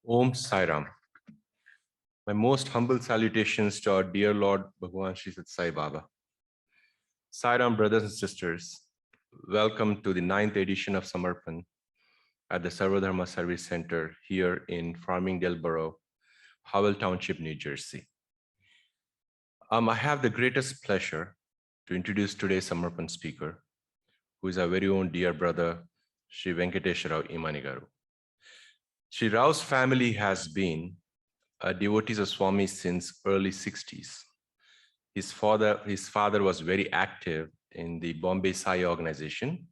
Om Sai Ram. My most humble salutations to our dear Lord Bhagwan Shri Sat Sai Baba. Sai Ram, brothers and sisters, welcome to the 9th edition of Samarpan at the Sarvadharma Service Center here in Farmingdale Borough, Howell Township, New Jersey. I have the greatest pleasure to introduce today's Samarpan speaker, who is our very own dear brother, Shri Venkateswara Emany garu. Shri Rao's family has been devotees of Swami since early 60s. His father was very active in the Bombay Sai organization.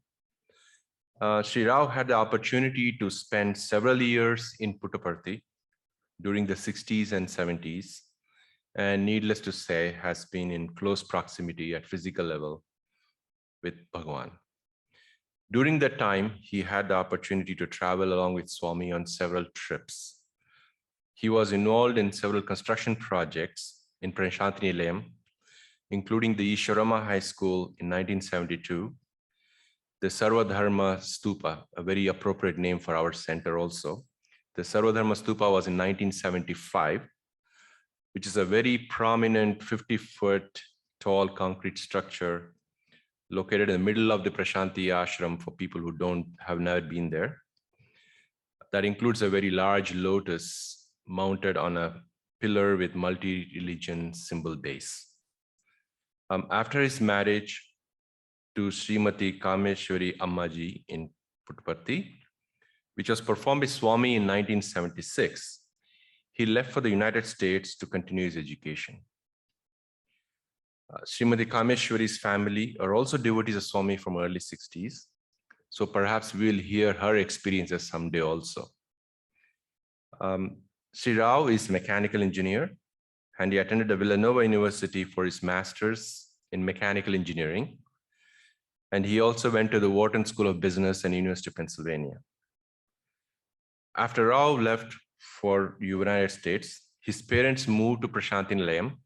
Shri Rao had the opportunity to spend several years in Puttaparthi during the 60s and 70s, and needless to say, has been in close proximity at physical level with Bhagwan. During that time, he had the opportunity to travel along with Swami on several trips. He was involved in several construction projects in Prashantini Nilayam, including the Ishwarama High School in 1972, the Sarvadharma Stupa, a very appropriate name for our center also. The Sarvadharma Stupa was in 1975, which is a very prominent 50-foot tall concrete structure located in the middle of the Prashanti Ashram for people who have never been there. That includes a very large lotus mounted on a pillar with multi-religion symbol base. After his marriage to Srimati Kameshwari Ammaji in Puttaparthi, which was performed by Swami in 1976, he left for the United States to continue his education. Srimati Kameshwari's family are also devotees of Swami from early 60s. So perhaps we'll hear her experiences someday also. Sri Rao is a mechanical engineer, and he attended the Villanova University for his master's in mechanical engineering. And he also went to the Wharton School of Business and University of Pennsylvania. After Rao left for the United States, his parents moved to Prashanti Nilayam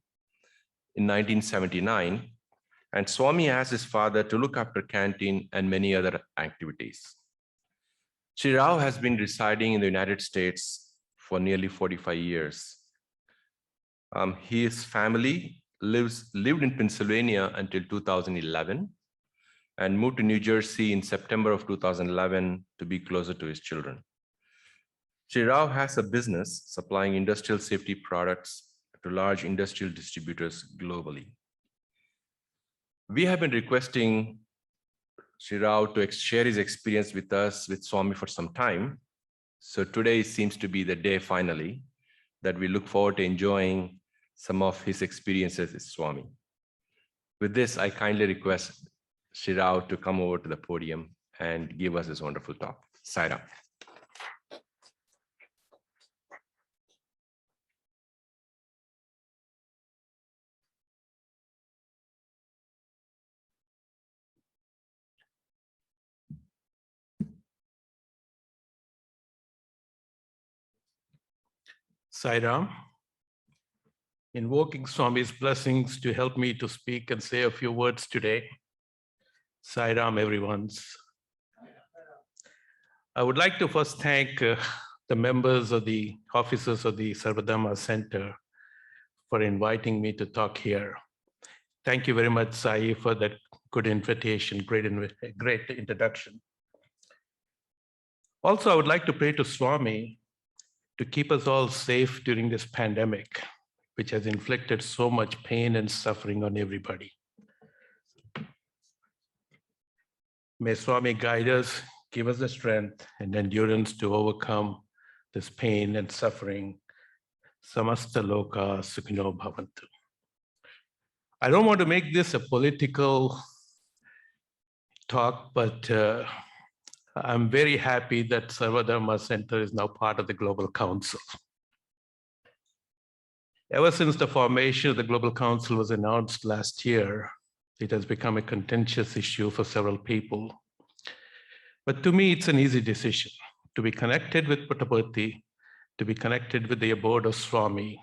in 1979, and Swami asked his father to look after canteen and many other activities. Sri Rao has been residing in the United States for nearly 45 years. His family lived in Pennsylvania until 2011 and moved to New Jersey in September of 2011 to be closer to his children. Sri Rao has a business supplying industrial safety products to large industrial distributors globally. We have been requesting Sri Rao to share his experience with us, with Swami, for some time. So today seems to be the day finally that we look forward to enjoying some of his experiences with Swami. With this, I kindly request Sri Rao to come over to the podium and give us this wonderful talk. Sai Ram. Sai Ram, invoking Swami's blessings to help me to speak and say a few words today. Sai Ram, everyone. I would like to first thank the members of the officers of the Sarvadharma Center for inviting me to talk here. Thank you very much, Sai, for that good invitation, great introduction. Also, I would like to pray to Swami to keep us all safe during this pandemic, which has inflicted so much pain and suffering on everybody. May Swami guide us, give us the strength and endurance to overcome this pain and suffering. Samasta loka sukhino bhavantu. I don't want to make this a political talk, but I'm very happy that Sarvadharma Center is now part of the Global Council. Ever since the formation of the Global Council was announced last year, it has become a contentious issue for several people. But to me, it's an easy decision to be connected with Puttaparthi, to be connected with the abode of Swami.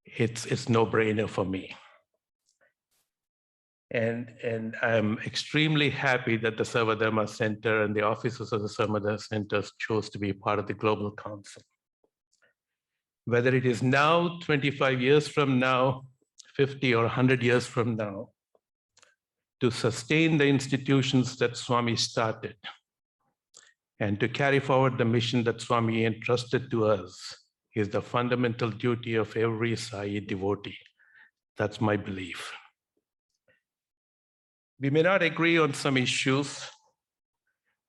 It's no-brainer for me. And I'm extremely happy that the Sarvadharma Center and the officers of the Sarvadharma Center chose to be part of the Global Council. whether it is now, 25 years from now, 50 or 100 years from now, to sustain the institutions that Swami started and to carry forward the mission that Swami entrusted to us is the fundamental duty of every Sai devotee. That's my belief. We may not agree on some issues,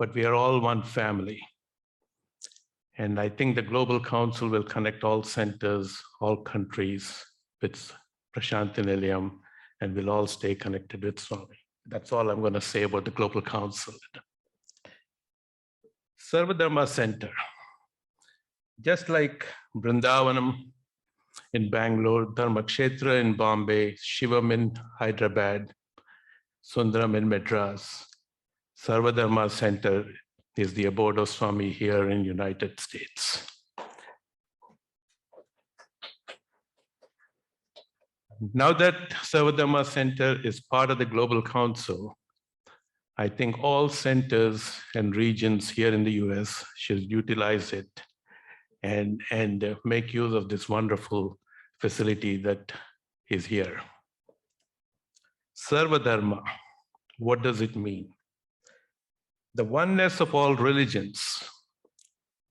but we are all one family. And I think the Global Council will connect all centers, all countries with Prashanthi Nilayam, and we'll all stay connected with Swami. That's all I'm going to say about the Global Council. Sarvadharma Center. Just like Vrindavanam in Bangalore, Dharmakshetra in Bombay, Shivam in Hyderabad, Sundaram in Madras, Sarvadharma Center is the abode of Swami here in United States. Now that Sarvadharma Center is part of the Global Council, I think all centers and regions here in the US should utilize it and make use of this wonderful facility that is here. Sarvadharma, what does it mean? The oneness of all religions.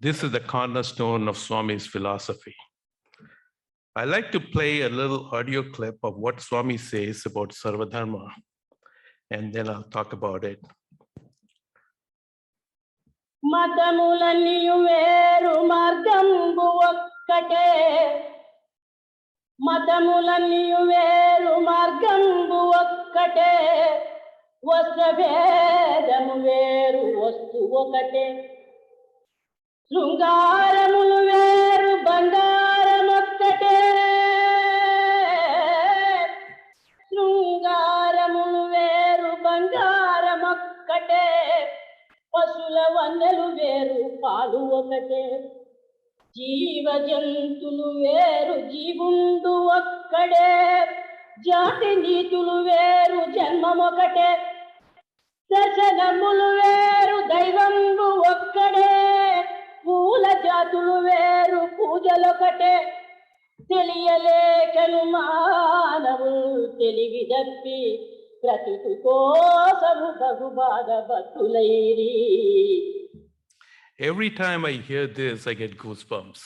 This is the cornerstone of Swami's philosophy. I like to play a little audio clip of what Swami says about Sarvadharma, and then I'll talk about it. మతములనియు వేరు మార్గంబు ఒక్కటే మతములనియు వేరు మార్గంబు ఒక్కటే వస్త్రభేదము వేరు వస్తు ఒకటే శృంగారములు వేరు బంగారమొక్కటే శృంగారములు వేరు బంగారమొక్కటే పశుల వన్నెలు వేరు పాలు ఒకటే జీవ జంతులు వేరు జీవుండు ఒక్కడే జాతి నీతులు వేరు జన్మమొకటే దర్శనములు వేరు దైవంబు ఒక్కడే పూల జాతులు వేరు పూజలొకటే తెలియలేకను మానవులు తెలివి తప్పి ప్రతిటి కోసము బహుబాధ భక్తులైరి. Every time I hear this, I get goosebumps.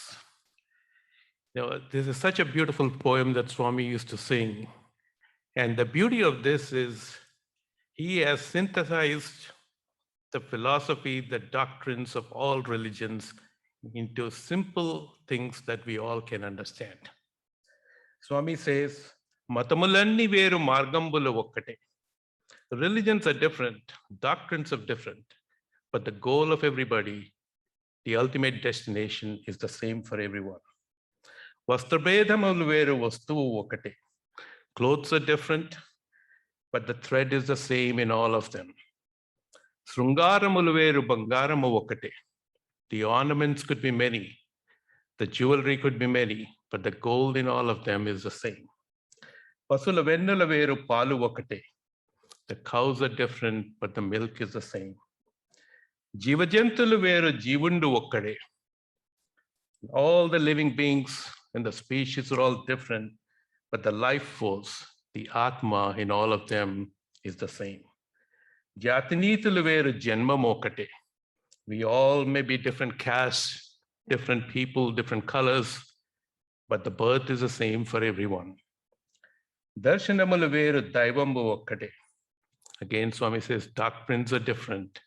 You know, this is such a beautiful poem that Swami used to sing. And the beauty of this is he has synthesized the philosophy, the doctrines of all religions into simple things that we all can understand. Swami says, Matamulanni veru margambulu okkate. Religions are different, doctrines are different, but the goal of everybody, the ultimate destination is the same for everyone. Vastrabedhamulu veru vastuvu okkate. Clothes are different, but the thread is the same in all of them. Srungaramulu veru bangaramu okkate. The ornaments could be many, the jewelry could be many, but the gold in all of them is the same. Pasula vennula veru palu okkate. The cows are different, but the milk is the same. Jivajantulu veru jivundu okkade. All the living beings and the species are all different, but the life force, the Atma in all of them is the same. Jatinitulu veru janmam okkate. We all may be different castes, different people, different colors, but the birth is the same for everyone. Darshanamalu veru daivambu okkade. Again, Swami says doctrines are different,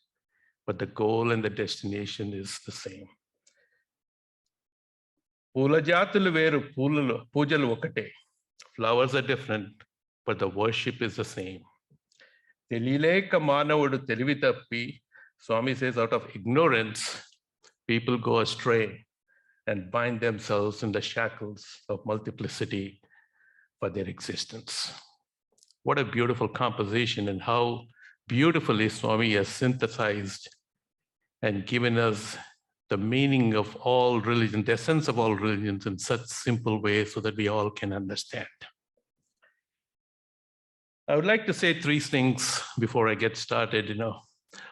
but the goal and the destination is the same. Pulajatulu veru pujalu okkate. Flowers are different, but the worship is the same. Telileka manavodu telivi tappi. Swami says out of ignorance, people go astray and bind themselves in the shackles of multiplicity for their existence. What a beautiful composition, and how beautifully Swami has synthesized and given us the meaning of all religions, the essence of all religions in such simple ways so that we all can understand. I would like to say three things before I get started.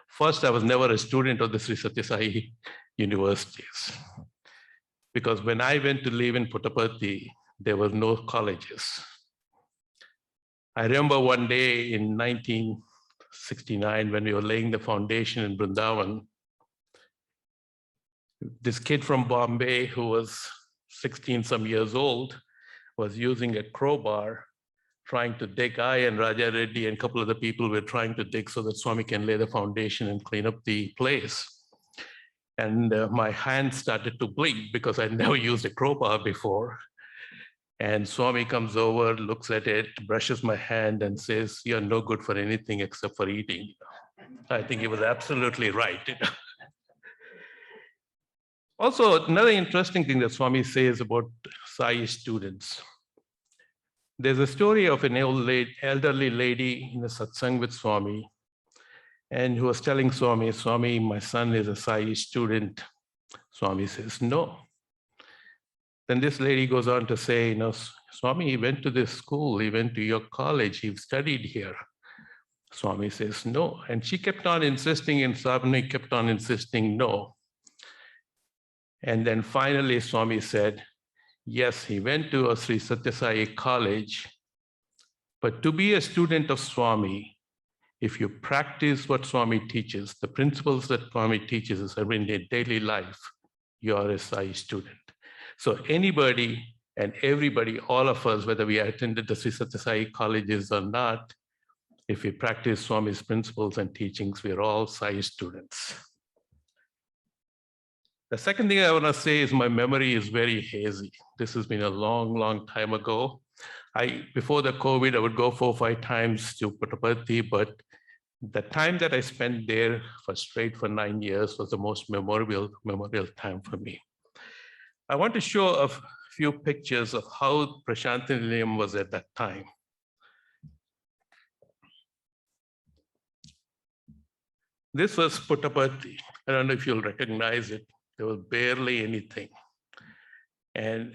First, I was never a student of the Sri Sathya Sai universities. because when I went to live in Puttaparthi, there were no colleges. I remember one day in 1969, when we were laying the foundation in Vrindavan, this kid from Bombay who was 16 some years old was using a crowbar trying to dig. I and Raja Reddy and a couple of the people were trying to dig so that Swami can lay the foundation and clean up the place. And my hand started to bleed because I'd never used a crowbar before. And Swami comes over, looks at it, brushes my hand and says, "You're no good for anything except for eating." I think he was absolutely right. Also, another interesting thing that Swami says about Sai students. There's a story of an elderly lady in a satsang with Swami, and who was telling Swami, "Swami, my son is a Sai student." Swami says, "No." Then this lady goes on to say, "Swami, he went to this school, he went to your college, he studied here." Swami says, "No." And she kept on insisting, and Swami kept on insisting, "No." And then finally, Swami said, "Yes, he went to a Sri Satya Sai college, but to be a student of Swami, if you practice what Swami teaches, the principles that Swami teaches in your daily life, you are a Sai student." So anybody and everybody, all of us, whether we attended the Sri Satya Sai colleges or not, if we practice Swami's principles and teachings, we are all Sai students. The second thing I want to say is my memory is very hazy. This has been a long, long time ago. Before the COVID, I would go 4 or 5 times to Puttaparthi, but the time that I spent there for 9 years was the most memorable time for me. I want to show a few pictures of how Prashantinilayam was at that time. This was Puttaparthi. I don't know if you'll recognize it. There was barely anything. And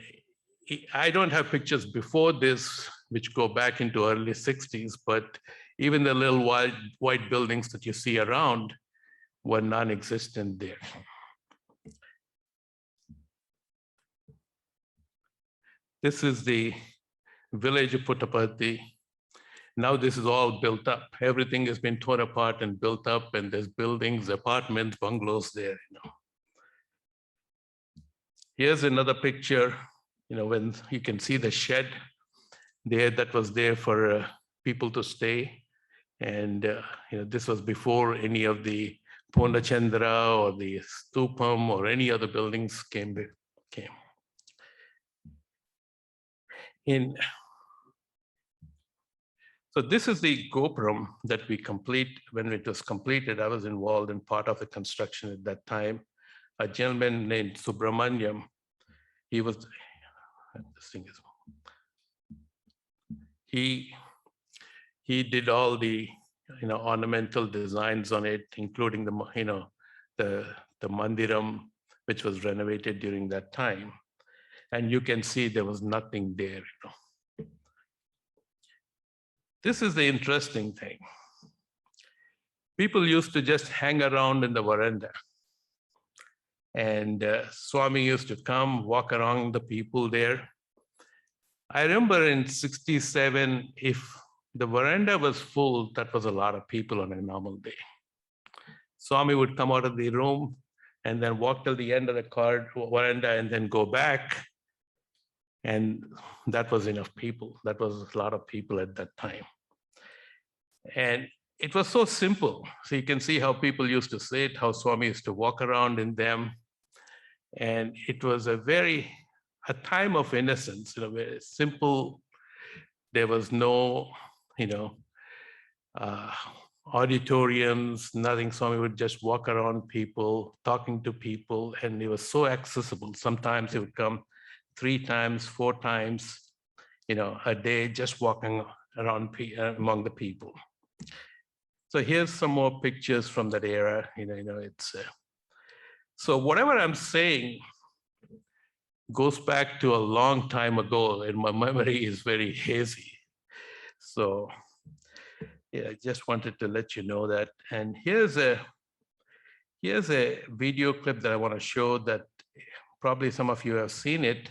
I don't have pictures before this, which go back into early 60s, but even the little white buildings that you see around were non-existent there. This is the village of Puttaparthi. Now this is all built up. Everything has been torn apart and built up, and there's buildings, apartments, bungalows there. Here's another picture, when you can see the shed there that was there for people to stay. And this was before any of the Purnachandra or the Stupam or any other buildings came. So this is the Gopuram that we complete. When it was completed, I was involved in part of the construction at that time. A gentleman named Subramanyam, he did all the ornamental designs on it, including the mandiram, which was renovated during that time. And you can see there was nothing there. This is the interesting thing. People used to just hang around in the veranda. And Swami used to come, walk around the people there. I remember in 67, if the veranda was full, that was a lot of people on a normal day. Swami would come out of the room and then walk till the end of the veranda and then go back. And that was enough people. That was a lot of people at that time. And it was so simple. So you can see how people used to sit, how Swami used to walk around in them. And it was a time of innocence, very simple. There was no, auditoriums, nothing. Swami would just walk around people, talking to people, and it was so accessible. Sometimes he would come 3 times, 4 times, a day, just walking around among the people. So here's some more pictures from that era. So whatever I'm saying goes back to a long time ago, and my memory is very hazy. So I just wanted to let you know that. And here's a video clip that I want to show that probably some of you have seen it,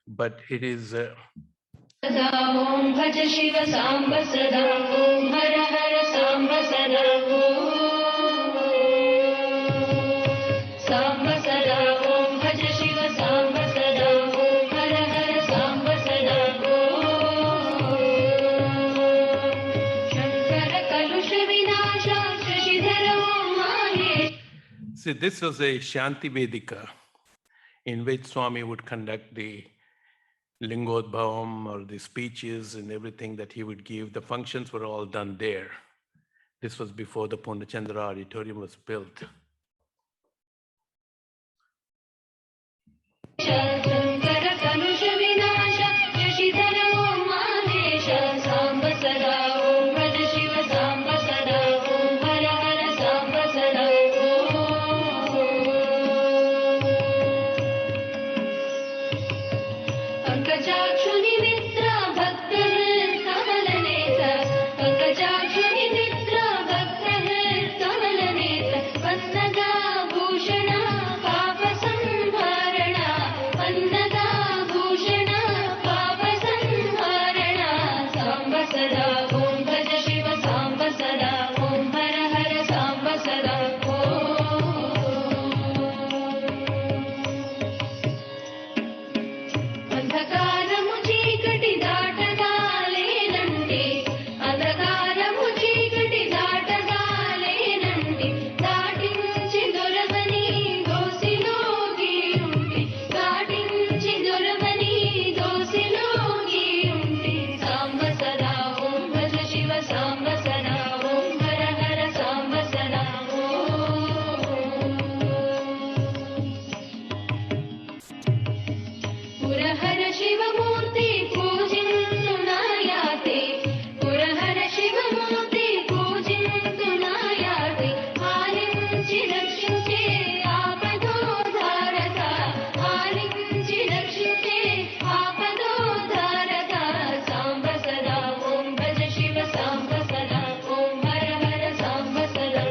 but it is Om Bhaj Shiva Samba Sada Om Hara Hara Samba Sada Samba Sada Om Bhaj Shiva Samba Sada Om Hara Hara Samba Sada Shankara Kalusha Vinasha Shashidhara Om Mahesh. See, this was a Shanti Vedika in which Swami would conduct the Lingodbhavam or the speeches and everything that he would give. The functions were all done there. This was before the Purnachandra Auditorium was built. Shankara Kalusha Vinasha Shashidhara Om Mahesha Samba Sada Om Bhaj Shiva Samba Sada Om Hara Hara Samba Sada Pankajachuni Mitra Bhakta Kamal Neta Pankajachuni Mitra Bhakta Kamal Neta Pannada Bhushana Papa Samharana Pannada Bhushana Papa Samharana Samba Sada Om Bhaj Shiva Samba Sada Om Hara Hara Samba Sada అంధకారము చీకటి దాటగాలేనండి అంధకారము చీకటి దాటగాలేనండి దాటించి దొరవని దోసిలోకి ఉంటి దాటించి దొరవని దోసిలోకి ఉంటి సాంబ సదా ఓం భజ శివ సాంబ సదా ఓం హర హర సాంబ సదా పురహర శివమూర్తి పూజింతునాయాతే పురహర శివమూర్తి పూజింతునాయాతే ఆలించి రక్షించే ఆపదోద్ధారక ఆలించి రక్షించే ఆపదోద్ధారక సాంబ సదా ఓం భజ శివ సాంబ సదా ఓం హర హర సాంబ సదా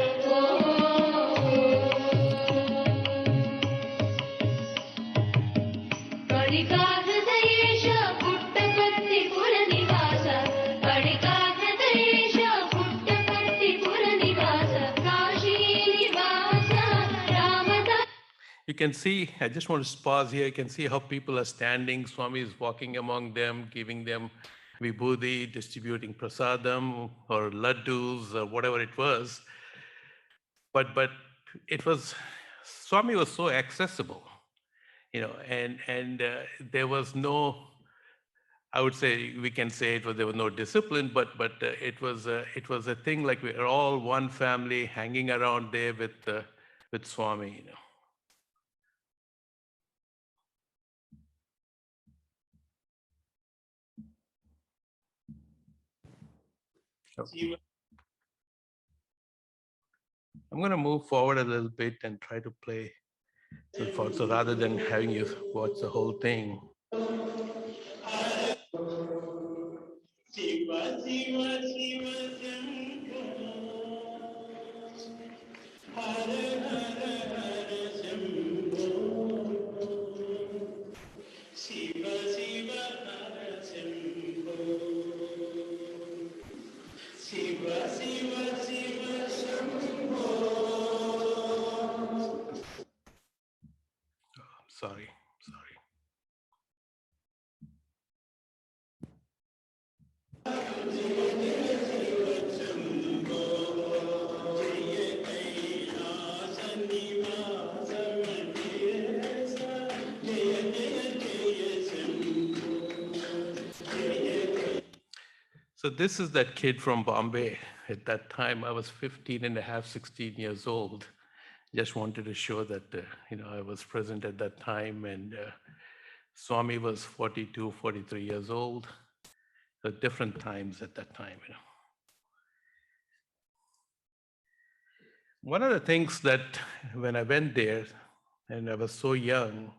కళికా హృదయేశ పుట్టపర్తి పుర నివాస కళికా హృదయేశ పుట్టపర్తి పుర నివాస కాశీ నివాస Ramdas. You can see, I just want to pause here. You can see how people are standing. Swami is walking among them, giving them vibhuti, distributing prasadam or laddus or whatever it was. But it was, Swami was so accessible, and there was no, I would say, we can say there was no discipline, but it was a thing like we are all one family hanging around there with Swami, I'm going to move forward a little bit and try to play so rather than having you watch the whole thing. Sorry. So this is that kid from Bombay. At that time, I was 15 and a half, 16 years old. Just wanted to show that, I was present at that time, and Swami was 42, 43 years old. So different times at that time, One of the things that when I went there and I was so young,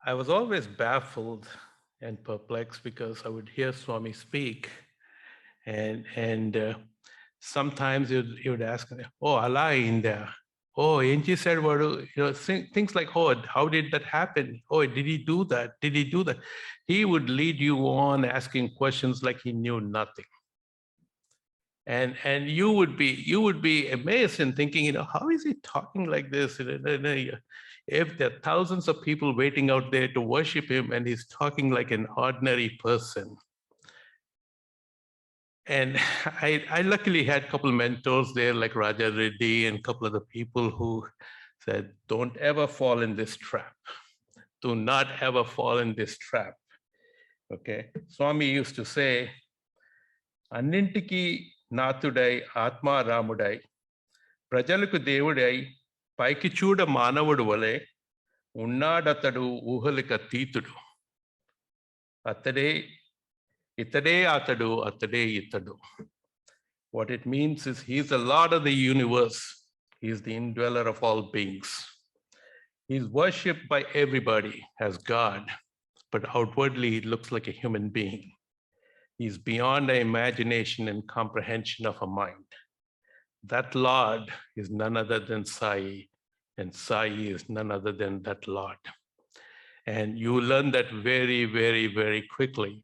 I was always baffled and perplexed because I would hear Swami speak, and sometimes he would ask me, "Oh, Allah in there, oh, Angie said, things like, oh, how did that happen? Oh, did he do that? Did he do that? He would lead you on asking questions like he knew nothing. And you would be amazed and thinking, how is he talking like this? If there are thousands of people waiting out there to worship him and he's talking like an ordinary person. And I luckily had a couple of mentors there, like Raja Reddy and a couple of the people who said, don't ever fall in this trap. Do not ever fall in this trap. Okay. Swami used to say, Annintiki Nathudai Atma Ramudai, Prajaluku Devudai, Paiki Chuda Manavadu Vale, Unnadataru Uhalika Titudu. Atade Itade Atadu, Atade Itadu. What it means is he's the Lord of the universe. He's the indweller of all beings. He's worshipped by everybody as God, but outwardly he looks like a human being. He's beyond the imagination and comprehension of a mind. That Lord is none other than Sai, and Sai is none other than that Lord. And you learn that very, very, very quickly.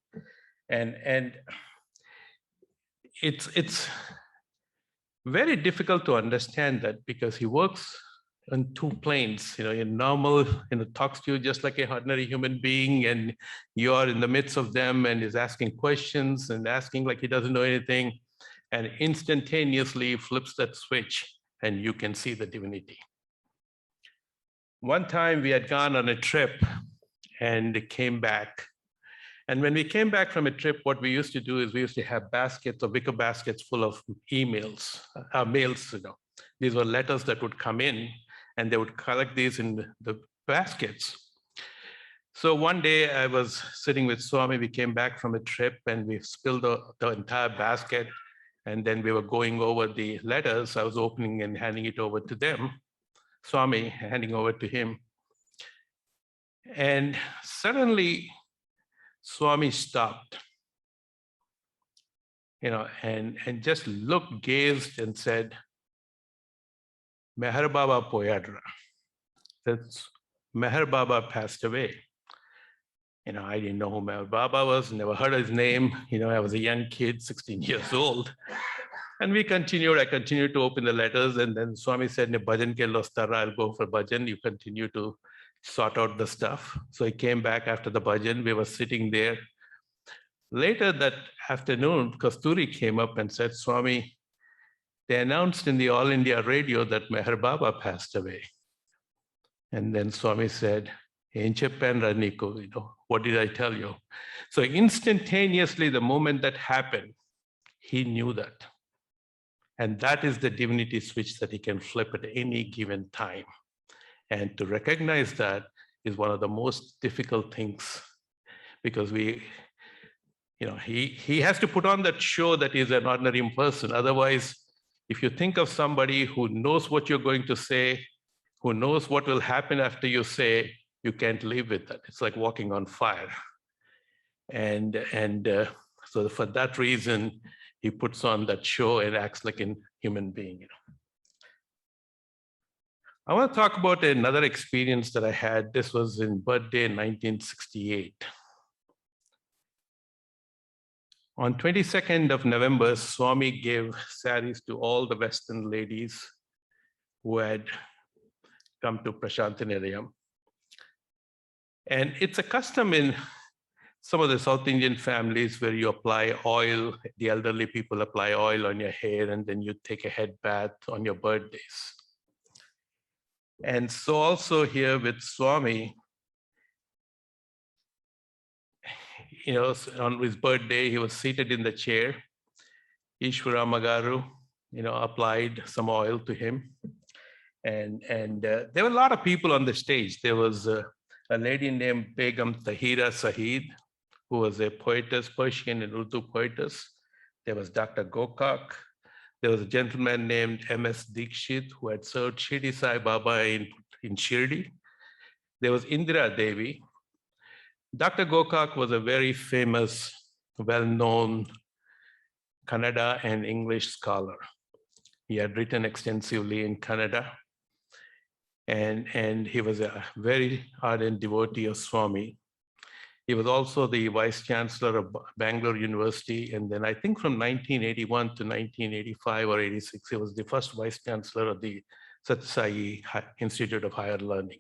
And it's very difficult to understand that because he works on two planes. In normal, talks to you just like a ordinary human being, and you're in the midst of them and is asking questions and asking like he doesn't know anything, and instantaneously flips that switch and you can see the divinity. One time we had gone on a trip and came back. And when we came back from a trip, what we used to do is we used to have baskets or wicker baskets full of emails, mails. These were letters that would come in, and they would collect these in the baskets. So one day I was sitting with Swami. We came back from a trip and we spilled the entire basket. And then we were going over the letters. I was opening and handing it over to them. Swami handing over to him. And suddenly, Swami stopped, and just looked, gazed, and said, Meher Baba Poyadra. That's Meher Baba passed away. I didn't know who Meher Baba was, never heard his name. I was a young kid, 16 years old. And I continued to open the letters, and then Swami said, Bhajan ke lostara, I'll go for bhajan. You continue to sort out the stuff. So I came back after the bhajan. We were sitting there. Later that afternoon, Kasturi came up and said, Swami, they announced in the All India radio that Meher Baba passed away. And then Swami said, what did I tell you? So instantaneously, the moment that happened, he knew that. And that is the divinity switch that he can flip at any given time. And to recognize that is one of the most difficult things, because he has to put on that show that he's an ordinary person. Otherwise, if you think of somebody who knows what you're going to say, who knows what will happen after you say, you can't live with that. It's like walking on fire. And so for that reason, he puts on that show and acts like a human being. I want to talk about another experience that I had. This was in birthday 1968. On 22nd of November, Swami gave saris to all the Western ladies who had come to Prashantinidayam. And it's a custom in some of the South Indian families where you apply oil, the elderly people apply oil on your hair, and then you take a head bath on your birthdays. And so also here with Swami, on his birthday, he was seated in the chair. Ishwara Magaru, applied some oil to him. And there were a lot of people on the stage. There was a lady named Begum Tahira Saeed, who was a poetess, Persian and Urdu poetess. There was Dr. Gokak. There was a gentleman named M.S. Dikshit, who had served Shirdi Sai Baba in Shirdi. There was Indira Devi. Dr. Gokak was a very famous, well-known Kannada and English scholar. He had written extensively in Kannada. and he was a very ardent devotee of Swami. He was also the vice chancellor of Bangalore University. And then I think from 1981 to 1985 or 86, he was the first vice chancellor of the Satsai Institute of Higher Learning.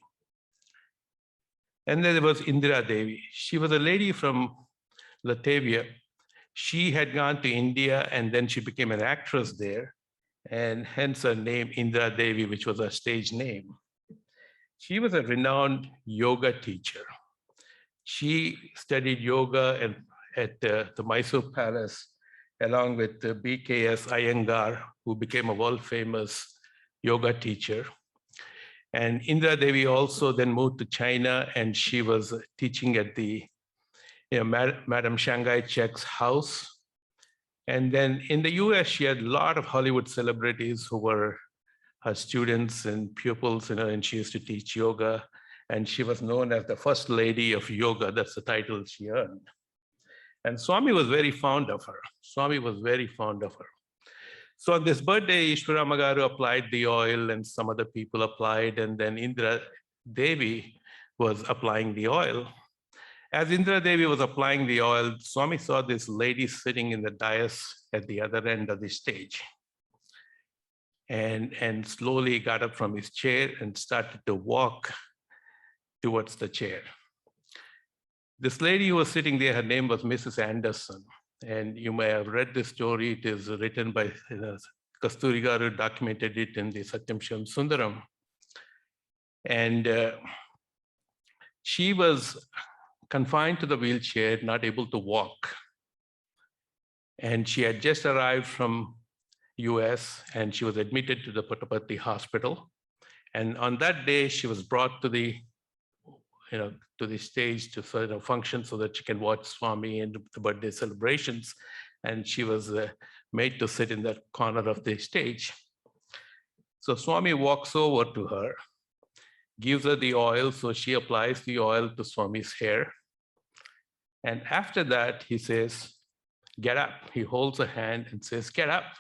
And then there was Indira Devi. She was a lady from Latvia. She had gone to India and then she became an actress there, and hence her name Indira Devi, which was her stage name. She was a renowned yoga teacher. She studied yoga at the Mysore Palace, along with BKS Iyengar, who became a world-famous yoga teacher. And Indira Devi also then moved to China, and she was teaching at the Madam Shanghai Chek's house. And then in the US, she had a lot of Hollywood celebrities who were her students and pupils, and she used to teach yoga. And she was known as the first lady of yoga. That's the title she earned. And Swami was very fond of her. Swami was very fond of her. So on this birthday, Ishwara Magaru applied the oil and some other people applied, and then Indira Devi was applying the oil. As Indira Devi was applying the oil, Swami saw this lady sitting in the dais at the other end of the stage. And slowly got up from his chair and started to walk towards the chair. This lady who was sitting there, her name was Mrs. Anderson. And you may have read this story. It is written by Kasturi Garu, documented it in the Satyam Shivam Sundaram. And she was confined to the wheelchair, not able to walk. And she had just arrived from US and she was admitted to the Puttaparthi hospital. And on that day, she was brought to the stage to sort of function so that she can watch Swami and the birthday celebrations. And she was made to sit in that corner of the stage. So Swami walks over to her, gives her the oil. So she applies the oil to Swami's hair. And after that, he says, "Get up." He holds her hand and says, "Get up."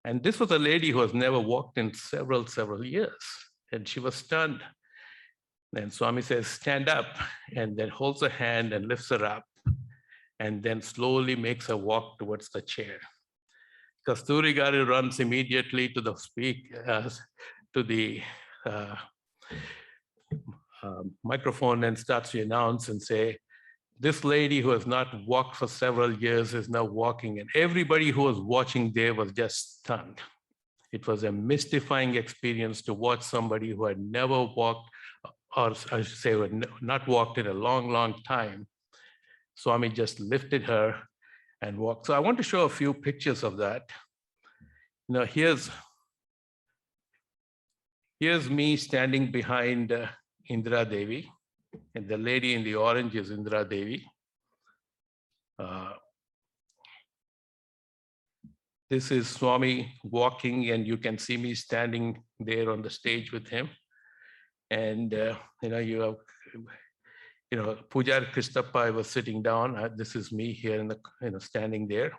And this was a lady who has never walked in several years. And she was stunned. Then Swami says, "Stand up," and then holds her hand and lifts her up, and then slowly makes her walk towards the chair. Kasturi Garu runs immediately to the microphone and starts to announce and say, "This lady who has not walked for several years is now walking." And everybody who was watching there was just stunned. It was a mystifying experience to watch somebody who had never walked, or I should say, not walked in a long time. Swami just lifted her and walked. So I want to show a few pictures of that. Now here's me standing behind Indira Devi, and the lady in the orange is Indira Devi. This is Swami walking, and you can see me standing there on the stage with him. And you have, Pujar Kristappa was sitting down. This is me here standing there.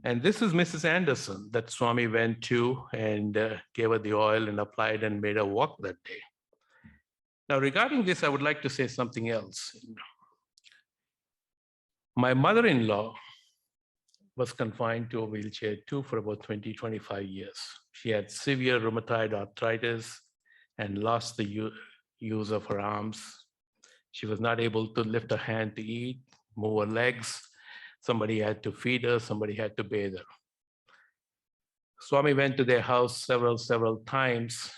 And this is Mrs. Anderson that Swami went to and gave her the oil and applied and made her walk that day. Now, regarding this, I would like to say something else. My mother-in-law was confined to a wheelchair too for about 20-25 years. She had severe rheumatoid arthritis and lost the use of her arms. She was not able to lift her hand to eat, move her legs. Somebody had to feed her, somebody had to bathe her. Swami went to their house several times.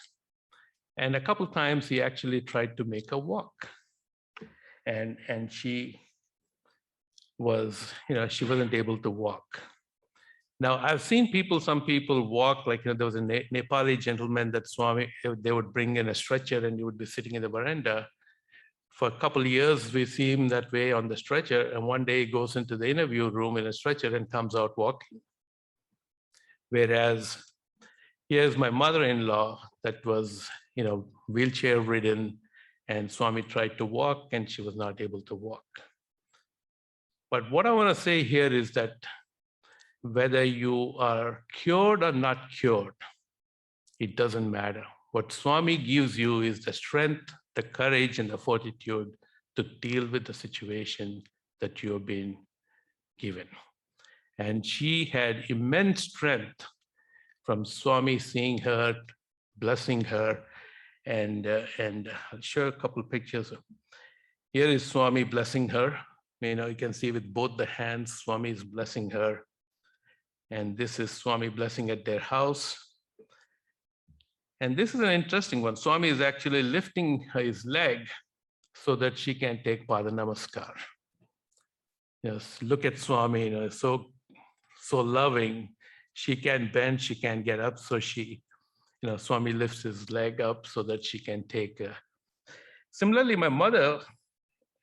And a couple times he actually tried to make her walk. And she was, she wasn't able to walk. Now, I've seen some people walk, like, there was a Nepali gentleman that Swami, they would bring in a stretcher and he would be sitting in the veranda. For a couple of years, we see him that way on the stretcher. And one day he goes into the interview room in a stretcher and comes out walking. Whereas here's my mother-in-law that was, wheelchair ridden, and Swami tried to walk and she was not able to walk. But what I want to say here is that whether you are cured or not cured, it doesn't matter. what Swami gives you is the strength, the courage, and the fortitude to deal with the situation that you have been given. And she had immense strength from Swami seeing her, blessing her, and I'll show a couple of pictures. Here is Swami blessing her. You can see with both the hands, Swami is blessing her. And this is Swami blessing at their house. And this is an interesting one. Swami is actually lifting his leg so that she can take Pada Namaskar. Yes, look at Swami, so loving. She can't bend, she can't get up, so Swami lifts his leg up so that she can take. Similarly, my mother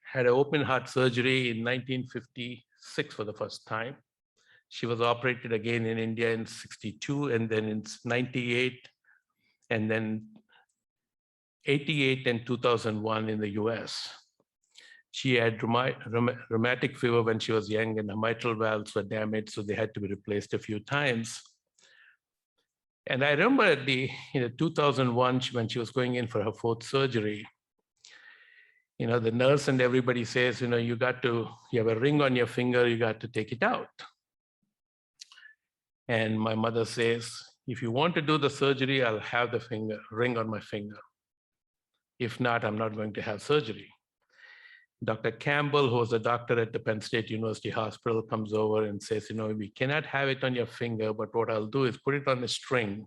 had an open heart surgery in 1956 for the first time. She was operated again in India in 62, and then in 98, and then 88 and 2001 in the US. She had rheumatic fever when she was young, and her mitral valves were damaged, so they had to be replaced a few times. And I remember at the 2001, when she was going in for her fourth surgery, the nurse and everybody says, you have a ring on your finger, you got to take it out. And my mother says, if you want to do the surgery, I'll have the ring on my finger. If not, I'm not going to have surgery. Dr. Campbell, who was a doctor at the Penn State University Hospital, comes over and says, we cannot have it on your finger, but what I'll do is put it on a string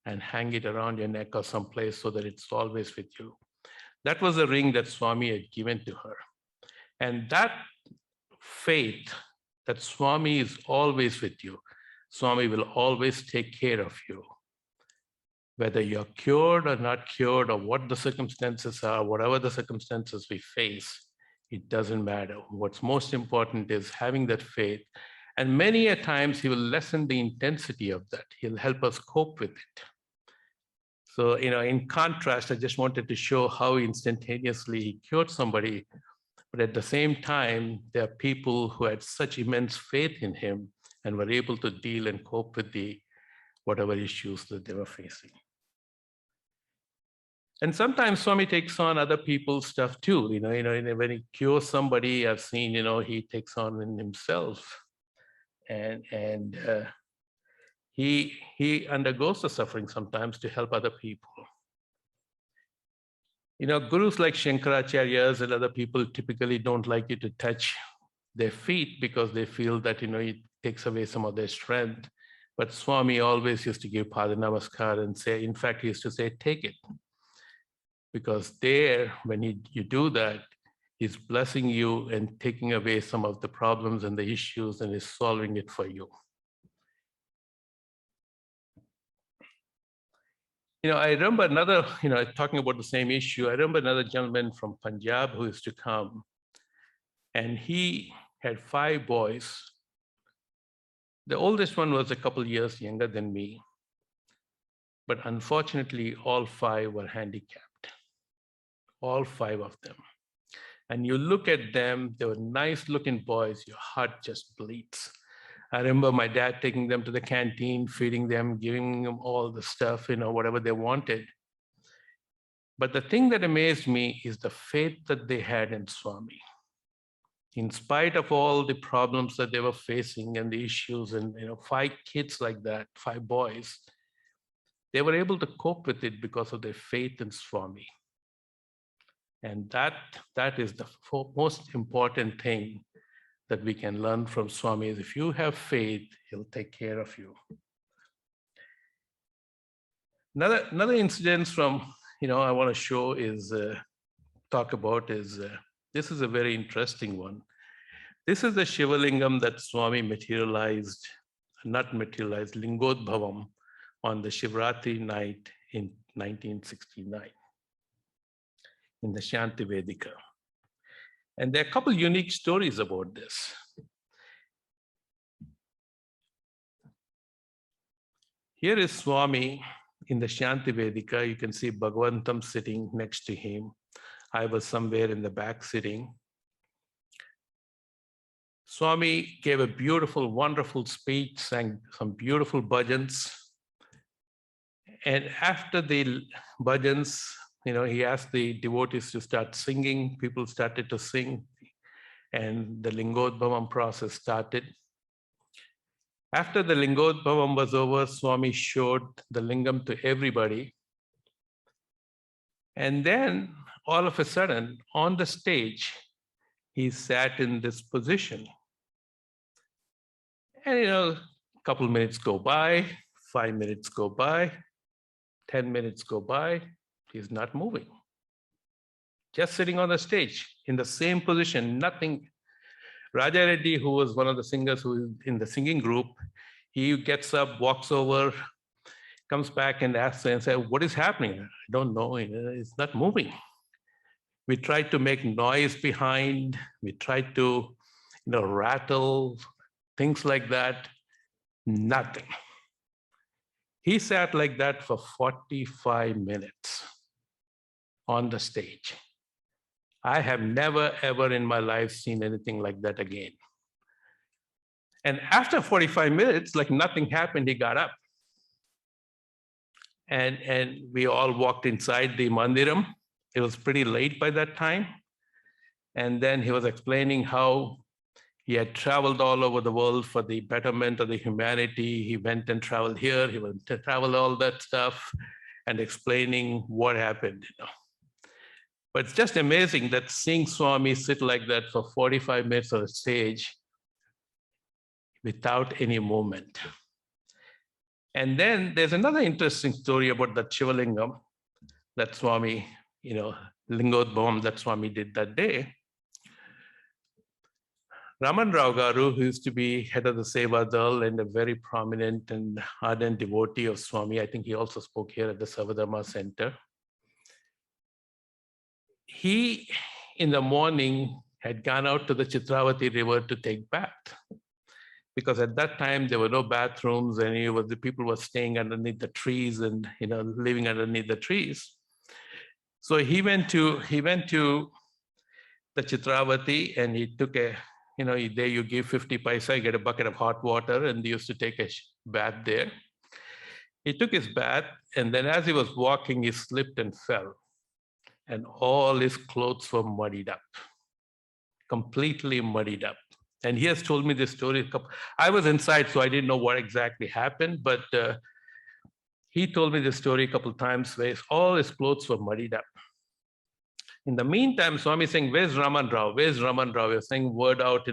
and hang it around your neck or someplace so that it's always with you. That was a ring that Swami had given to her. And that faith that Swami is always with you, Swami will always take care of you. Whether you're cured or not cured, or what the circumstances are, whatever the circumstances we face, it doesn't matter. What's most important is having that faith. And many a times he will lessen the intensity of that. He'll help us cope with it. So, in contrast, I just wanted to show how instantaneously he cured somebody. But at the same time, there are people who had such immense faith in him and were able to deal and cope with whatever issues that they were facing. And sometimes Swami takes on other people's stuff too. When he cures somebody, I've seen, he takes on in himself, and he undergoes the suffering sometimes to help other people. Gurus like Shankaracharyas and other people typically don't like you to touch their feet because they feel that, it takes away some of their strength. But Swami always used to give Pada Namaskar and say, in fact, he used to say, take it. Because there, when you do that, he's blessing you and taking away some of the problems and the issues and is solving it for you. I remember another, talking about the same issue, I remember another gentleman from Punjab who used to come, and he had 5 boys. The oldest one was a couple years younger than me, but unfortunately, all 5 were handicapped. All 5 of them. And you look at them, they were nice looking boys, your heart just bleeds. I remember my dad taking them to the canteen, feeding them, giving them all the stuff, whatever they wanted. But the thing that amazed me is the faith that they had in Swami. In spite of all the problems that they were facing and the issues, and 5 kids like that, 5 boys, they were able to cope with it because of their faith in Swami. And that is the most important thing that we can learn from Swami is if you have faith, he'll take care of you. Another incident from, I want to show is, this is a very interesting one. This is the Shivalingam that Swami Lingodbhavam on the Shivratri night in 1969 in the Shanti Vedika. And there are a couple unique stories about this. Here is Swami in the Shanti Vedika. You can see Bhagwantam sitting next to him. I was somewhere in the back sitting. Swami gave a beautiful, wonderful speech, sang some beautiful bhajans. And after the bhajans, he asked the devotees to start singing. People started to sing, and the Lingodbhavam process started. After the Lingodbhavam was over, Swami showed the lingam to everybody. And then all of a sudden, on the stage, he sat in this position. And a couple minutes go by, 5 minutes go by, 10 minutes go by, he's not moving. Just sitting on the stage in the same position, nothing. Raja Reddy, who was one of the singers who is in the singing group, he gets up, walks over, comes back and asks and says, "What is happening?" "I don't know, it's not moving." We tried to make noise behind, we tried to rattle, things like that, nothing. He sat like that for 45 minutes on the stage. I have never, ever in my life seen anything like that again. And after 45 minutes, like nothing happened, he got up. And we all walked inside the mandiram. It was pretty late by that time. And then he was explaining how he had traveled all over the world for the betterment of the humanity. He went and traveled here, he went to travel all that stuff, and explaining what happened. But it's just amazing that seeing Swami sit like that for 45 minutes on the stage without any movement. And then there's another interesting story about the Shivalingam that Swami, Lingodbhavam that Swami did that day. Raman Rao Garu, who used to be head of the Seva Dal and a very prominent and ardent devotee of Swami, I think he also spoke here at the Savadharma Center. He, in the morning, had gone out to the Chitravati River to take bath. Because at that time, there were no bathrooms and the people were staying underneath the trees and living underneath the trees. So he went to the Chitravati and he took a, there you give 50 paisa, get a bucket of hot water, and they used to take a bath there. He took his bath, and then as he was walking, he slipped and fell. And all his clothes were muddied up, completely muddied up. And he has told me this story. I was inside, so I didn't know what exactly happened, but he told me this story a couple of times where all his clothes were muddied up. In the meantime, Swami is saying, "Where's Raman Rao? Where's Raman Rao?" We're saying word out,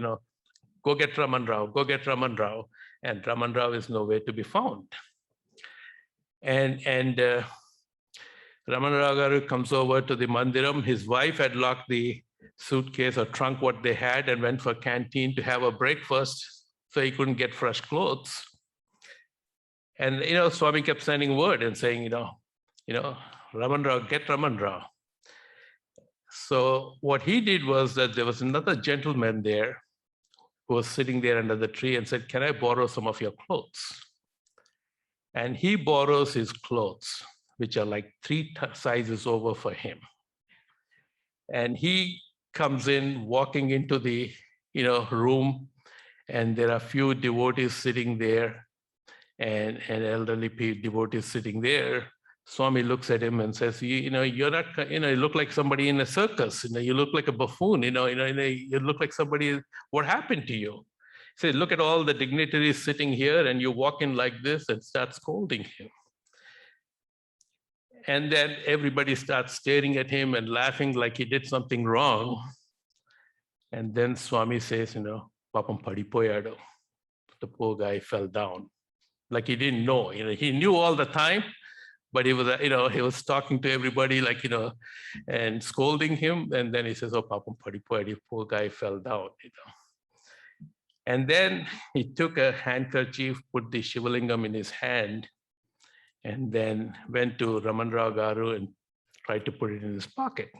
go get Raman Rao, go get Raman Rao. And Raman Rao is nowhere to be found. And Raman Rao Garu comes over to the mandiram. His wife had locked the suitcase or trunk, what they had, and went for canteen to have a breakfast, so he couldn't get fresh clothes. And Swami kept sending word and saying, Raman Rao, get Raman Rao. So what he did was that there was another gentleman there who was sitting there under the tree and said, "Can I borrow some of your clothes?" And he borrows his clothes, which are like 3 sizes over for him. And he comes in, walking into the room, and there are a few devotees sitting there, and elderly devotees sitting there. Swami looks at him and says, "You're not, you look like somebody in a circus. You look like a buffoon. You look like somebody. What happened to you?" He says, "Look at all the dignitaries sitting here, and you walk in like this," and start scolding him. And then everybody starts staring at him and laughing like he did something wrong. And then Swami says, "Papam padipoyado." The poor guy fell down, like he didn't know. He knew all the time, but he was talking to everybody and scolding him. And then he says, "Oh, Papam padipoyado." Poor guy fell down. And then he took a handkerchief, put the Shivalingam in his hand, and then went to Raman Rao Garu and tried to put it in his pocket.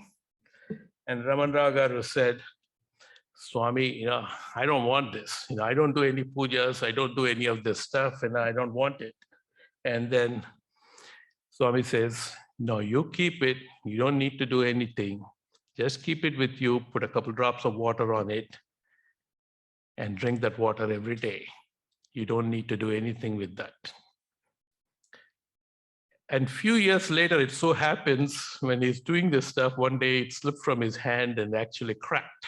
And Raman Rao Garu said, "Swami, I don't want this. I don't do any pujas. I don't do any of this stuff, and I don't want it." And then Swami says, "No, you keep it. You don't need to do anything. Just keep it with you. Put a couple drops of water on it and drink that water every day. You don't need to do anything with that." And few years later, it so happens when he's doing this stuff, one day it slipped from his hand and actually cracked.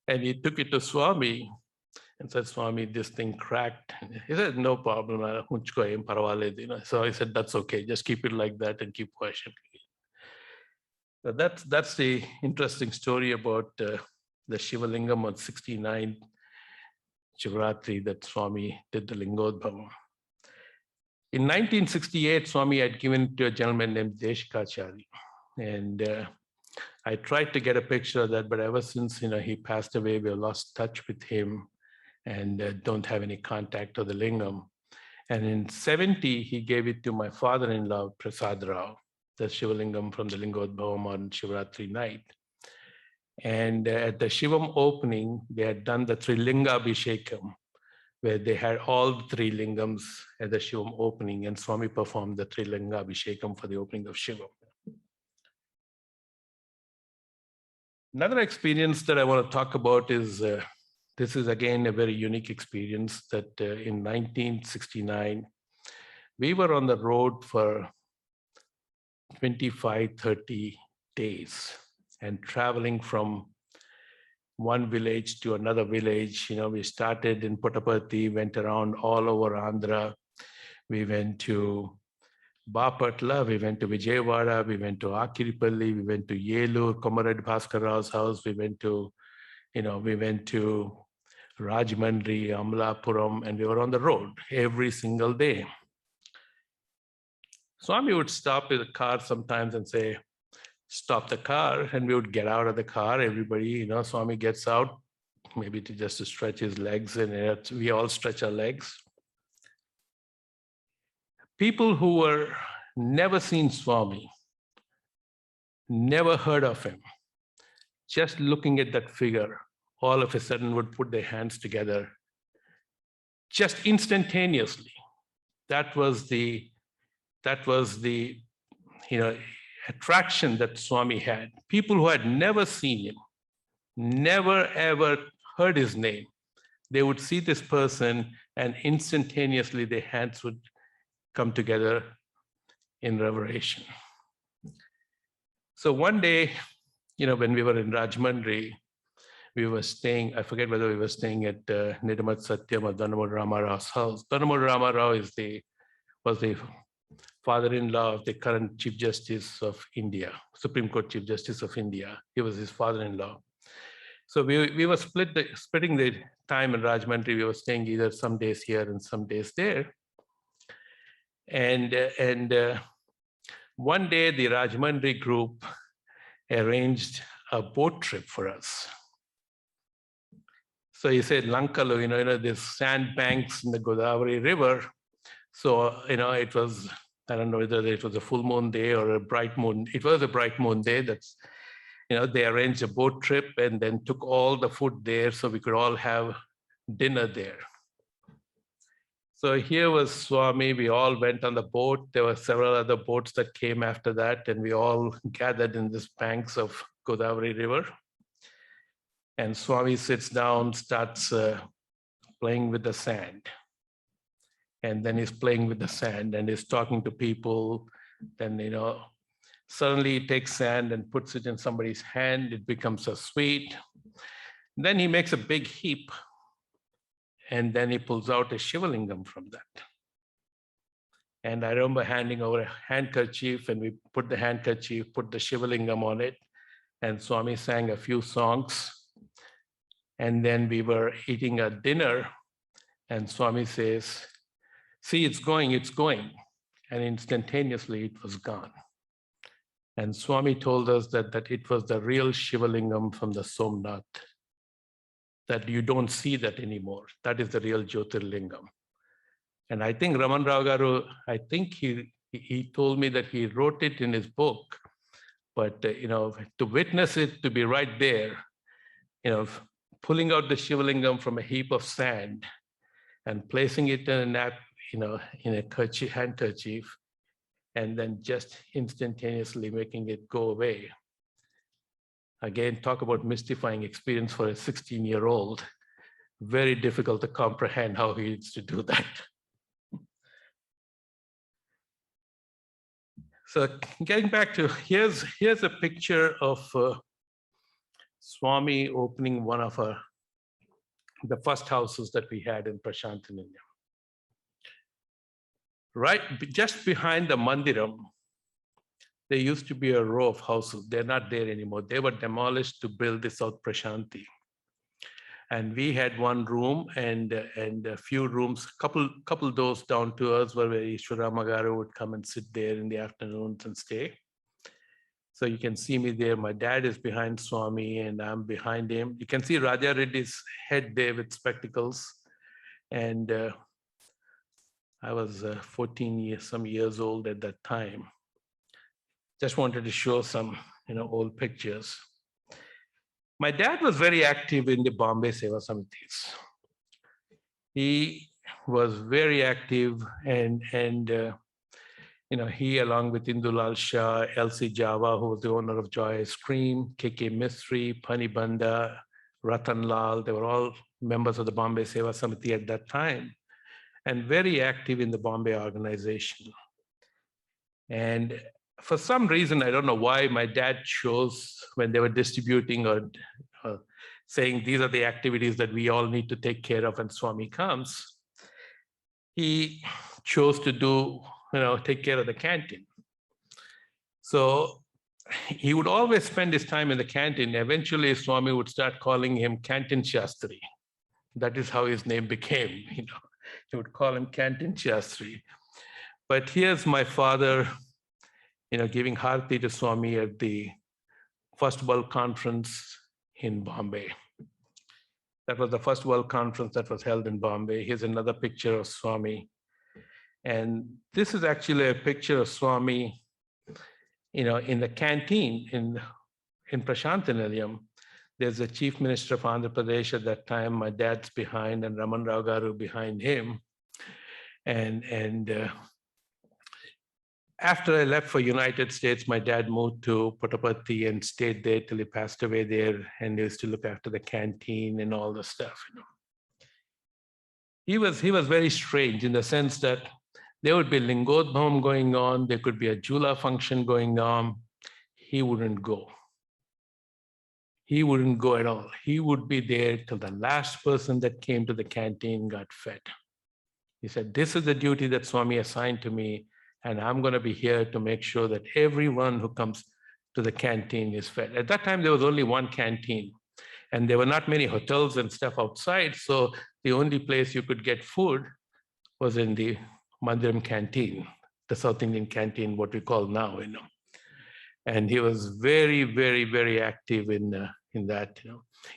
And he took it to Swami and said, Swami, this thing cracked. And he said, no problem. So I said, that's okay. Just keep it like that and keep worshiping. So that's the interesting story about the Shivalingam on 69 Shivratri that Swami did the Lingodbhava. In 1968, Swami had given it to a gentleman named Deshkachari. And I tried to get a picture of that, but ever since he passed away, we lost touch with him and don't have any contact of the lingam. And in 70, he gave it to my father-in-law, Prasad Rao, the Shivalingam from the Lingodbhavam on Shivratri night. And at the Shivam opening, they had done the Trilinga Abhishekam, where they had all three lingams at the Shivam opening, and Swami performed the Trilinga Abhishekam for the opening of Shivam. Another experience that I want to talk about is, this is again a very unique experience that in 1969, we were on the road for 25, 30 days and traveling from one village to another village. We started in Puttaparthi, went around all over Andhra. We went to Bapatla, we went to Vijayawada, we went to Akiripalli, we went to Yelur, Komarad Bhaskar Rao's house, we went to Rajmandri, Amlapuram, and we were on the road every single day. Swami would stop in the car sometimes and say, stop the car, and we would get out of the car. Everybody, Swami gets out, maybe just to stretch his legs, and we all stretch our legs. People who were never seen Swami, never heard of him, just looking at that figure, all of a sudden would put their hands together, just instantaneously. That was the attraction that Swami had. People who had never seen him, never ever heard his name, they would see this person and instantaneously their hands would come together in reveration. So one day, when we were in Rajmandri, we were staying, I forget whether we were staying at Nidamat Satyam or Dhanamod Rama Rao's house. Dhanamod Rama Rao was the father-in-law of the current Chief Justice of India, Supreme Court Chief Justice of India. He was his father-in-law. So we were splitting the time in Rajmandri. We were staying either some days here and some days there. And one day the Rajmandri group arranged a boat trip for us. So he said, Lankalu, there's sandbanks in the Godavari River. So, it was, I don't know whether it was a full moon day or a bright moon. It was a bright moon day. That's, they arranged a boat trip and then took all the food there so we could all have dinner there. So here was Swami. We all went on the boat. There were several other boats that came after that, and we all gathered in this banks of Godavari River. And Swami sits down, starts playing with the sand. And then he's playing with the sand and he's talking to people. Then, suddenly he takes sand and puts it in somebody's hand. It becomes a sweet. Then he makes a big heap. And then he pulls out a Shivalingam from that. And I remember handing over a handkerchief, and we put the handkerchief, put the Shivalingam on it. And Swami sang a few songs. And then we were eating a dinner, and Swami says, see, it's going. And instantaneously it was gone. And Swami told us that it was the real Shivalingam from the Somnath, that you don't see that anymore. That is the real Jyotirlingam. And I think Raman Rao Garu, I think he told me that he wrote it in his book, but to witness it, to be right there, pulling out the Shivalingam from a heap of sand and placing it in a handkerchief, and then just instantaneously making it go away. Again, talk about mystifying experience for a 16-year-old. Very difficult to comprehend how he used to do that. So getting back to, here's a picture of Swami opening one of the first houses that we had in Prashantiniya. Right, just behind the mandiram, there used to be a row of houses. They're not there anymore. They were demolished to build the South Prashanti. And we had one room and a few rooms, couple doors down to us where Ishwara Magaru would come and sit there in the afternoons and stay. So you can see me there. My dad is behind Swami and I'm behind him. You can see Raja Reddy's head there with spectacles. And I was 14 years old at that time. Just wanted to show some, old pictures. My dad was very active in the Bombay Seva Samitis. He was very active and he, along with Indulal Shah, Elsie Java, who was the owner of Joy Ice Cream, KK Mistry, Pani Banda, Ratan Lal, they were all members of the Bombay Seva Samiti at that time, and very active in the Bombay organization. And for some reason, I don't know why, my dad chose, when they were distributing or saying these are the activities that we all need to take care of when Swami comes, he chose to do, take care of the canteen. So he would always spend his time in the canteen. Eventually, Swami would start calling him Canteen Shastri. That is how his name became. He would call him Canteen Shastri. But here's my father, giving Harti to Swami at the first World Conference in Bombay. That was the first World Conference that was held in Bombay. Here's another picture of Swami. And this is actually a picture of Swami, in the canteen in Prashantinilayam. There's the Chief Minister of Andhra Pradesh at that time. My dad's behind and Raman Rao Garu behind him. And after I left for United States, my dad moved to Puttaparthi and stayed there till he passed away there, and he used to look after the canteen and all the stuff. He was very strange in the sense that there would be Lingodbham going on, there could be a Jula function going on. He wouldn't go. He wouldn't go at all. He would be there till the last person that came to the canteen got fed. He said, this is the duty that Swami assigned to me, and I'm going to be here to make sure that everyone who comes to the canteen is fed. At that time, there was only one canteen, and there were not many hotels and stuff outside, so the only place you could get food was in the Mandiram canteen, the South Indian canteen, what we call now, And he was very, very, very active in that,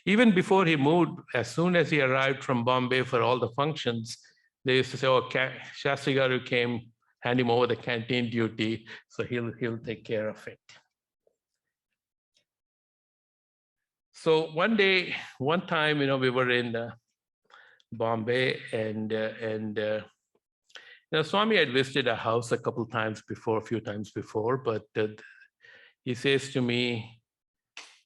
Even before he moved, as soon as he arrived from Bombay for all the functions, they used to say, oh, Shastri Garu came, hand him over the canteen duty, so he'll take care of it. So one time, we were in Bombay and Swami had visited a house a few times before, but he says to me,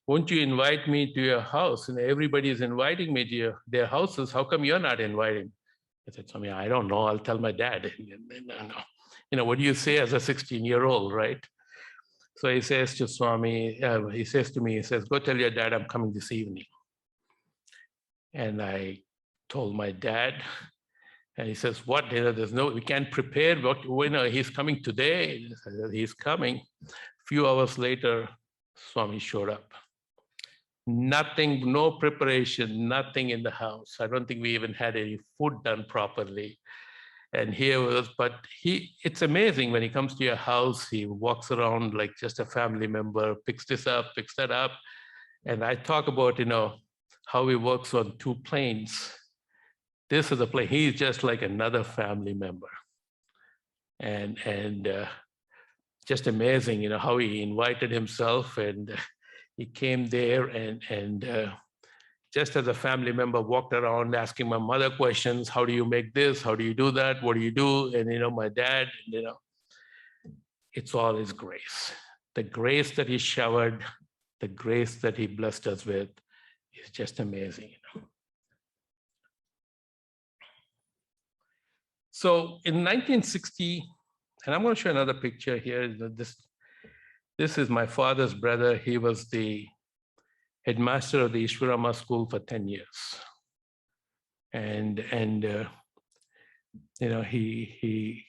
won't you invite me to your house? And everybody is inviting me to their houses. How come you're not inviting? I said, Swami, I don't know. I'll tell my dad. What do you say as a 16-year-old, right? So he says to Swami, he says to me, go tell your dad I'm coming this evening. And I told my dad, and he says, what, we can't prepare, he's coming today. He's coming. A few hours later, Swami showed up. Nothing, no preparation, nothing in the house. I don't think we even had any food done properly. And here was, but it's amazing when he comes to your house, he walks around like just a family member, picks this up, picks that up. And I talk about, how he works on two planes. This is a plane, he's just like another family member. And just amazing, how he invited himself and he came there and just as a family member walked around asking my mother questions. How do you make this? How do you do that? What do you do? And my dad, it's all his grace. The grace that he showered, the grace that he blessed us with is just amazing. So in 1960, And I'm going to show another picture here. This is my father's brother. He was the headmaster of the Ishwarama school for 10 years. And you know, he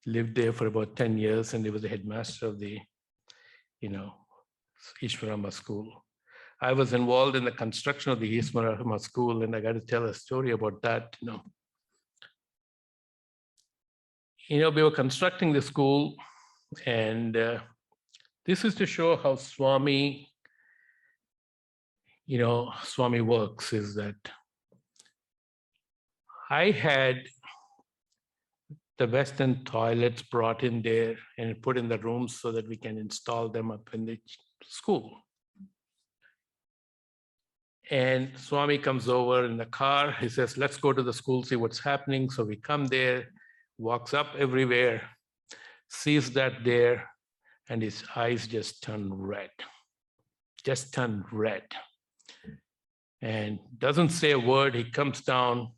lived there for about 10 years, and he was the headmaster of the, you know, Ishwarama school. I was involved in the construction of the Ishwarama school, and I got to tell a story about that. We were constructing the school, and this is to show how Swami works, is that I had the Western toilets brought in there and put in the rooms so that we can install them up in the school. And Swami comes over in the car. He says, let's go to the school, see what's happening. So we come there, walks up everywhere, sees that there, and his eyes just turn red, and doesn't say a word. He comes down,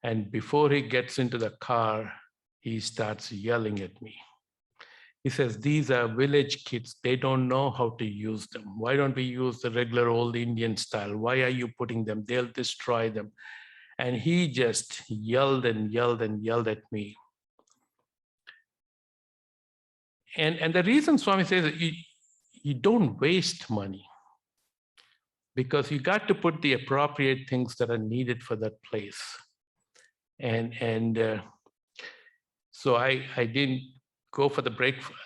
and before he gets into the car, he starts yelling at me. He says, these are village kids. They don't know how to use them. Why don't we use the regular old Indian style? Why are you putting them? They'll destroy them. And he just yelled and yelled and yelled at me. And the reason Swami says that you don't waste money, because you got to put the appropriate things that are needed for that place. So I didn't go for the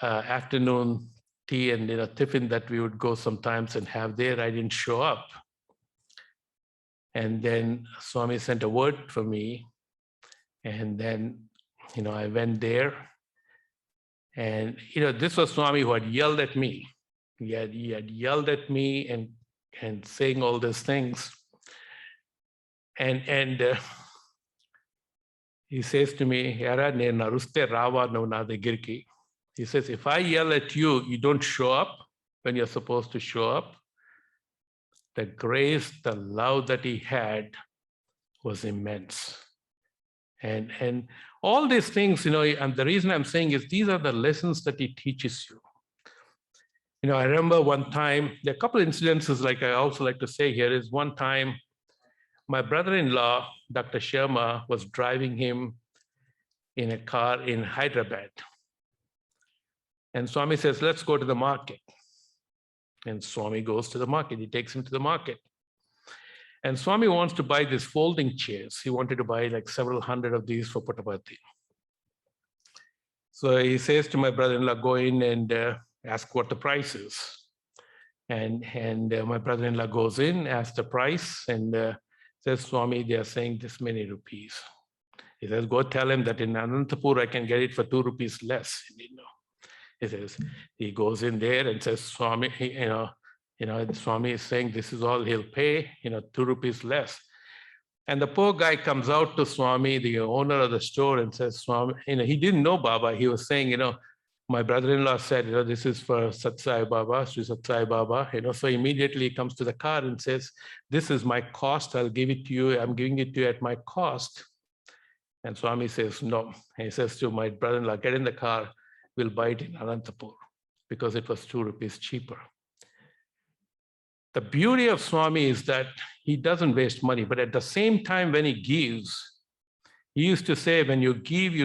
afternoon tea and tiffin that we would go sometimes and have there. I didn't show up. And then Swami sent a word for me. And then, I went there. And, this was Swami who had yelled at me. He had yelled at me and saying all these things. And he says to me, he says, if I yell at you, you don't show up when you're supposed to show up. The grace, the love that he had was immense. And all these things, and the reason I'm saying is these are the lessons that he teaches you. I remember one time, there are a couple of incidences like I also like to say here is one time, my brother-in-law, Dr. Sharma, was driving him in a car in Hyderabad. And Swami says, let's go to the market. And Swami goes to the market. He takes him to the market. And Swami wants to buy these folding chairs. He wanted to buy like several hundred of these for Puttaparthi. So he says to my brother-in-law, go in and ask what the price is. And my brother-in-law goes in, asks the price, and says, Swami, they are saying this many rupees. He says, go tell him that in Anantapur, I can get it for 2 rupees less. He says, he goes in there and says, Swami, Swami is saying this is all he'll pay, 2 rupees less. And the poor guy comes out to Swami, the owner of the store, and says, Swami, he didn't know Baba. He was saying, my brother-in-law said, this is for Sat Sai Baba, Sri Sat Sai Baba. So immediately he comes to the car and says, this is my cost. I'll give it to you. I'm giving it to you at my cost. And Swami says, no. He says to my brother-in-law, get in the car. We'll buy it in Anantapur, because it was 2 rupees cheaper. The beauty of Swami is that he doesn't waste money, but at the same time when he gives, he used to say, when you give,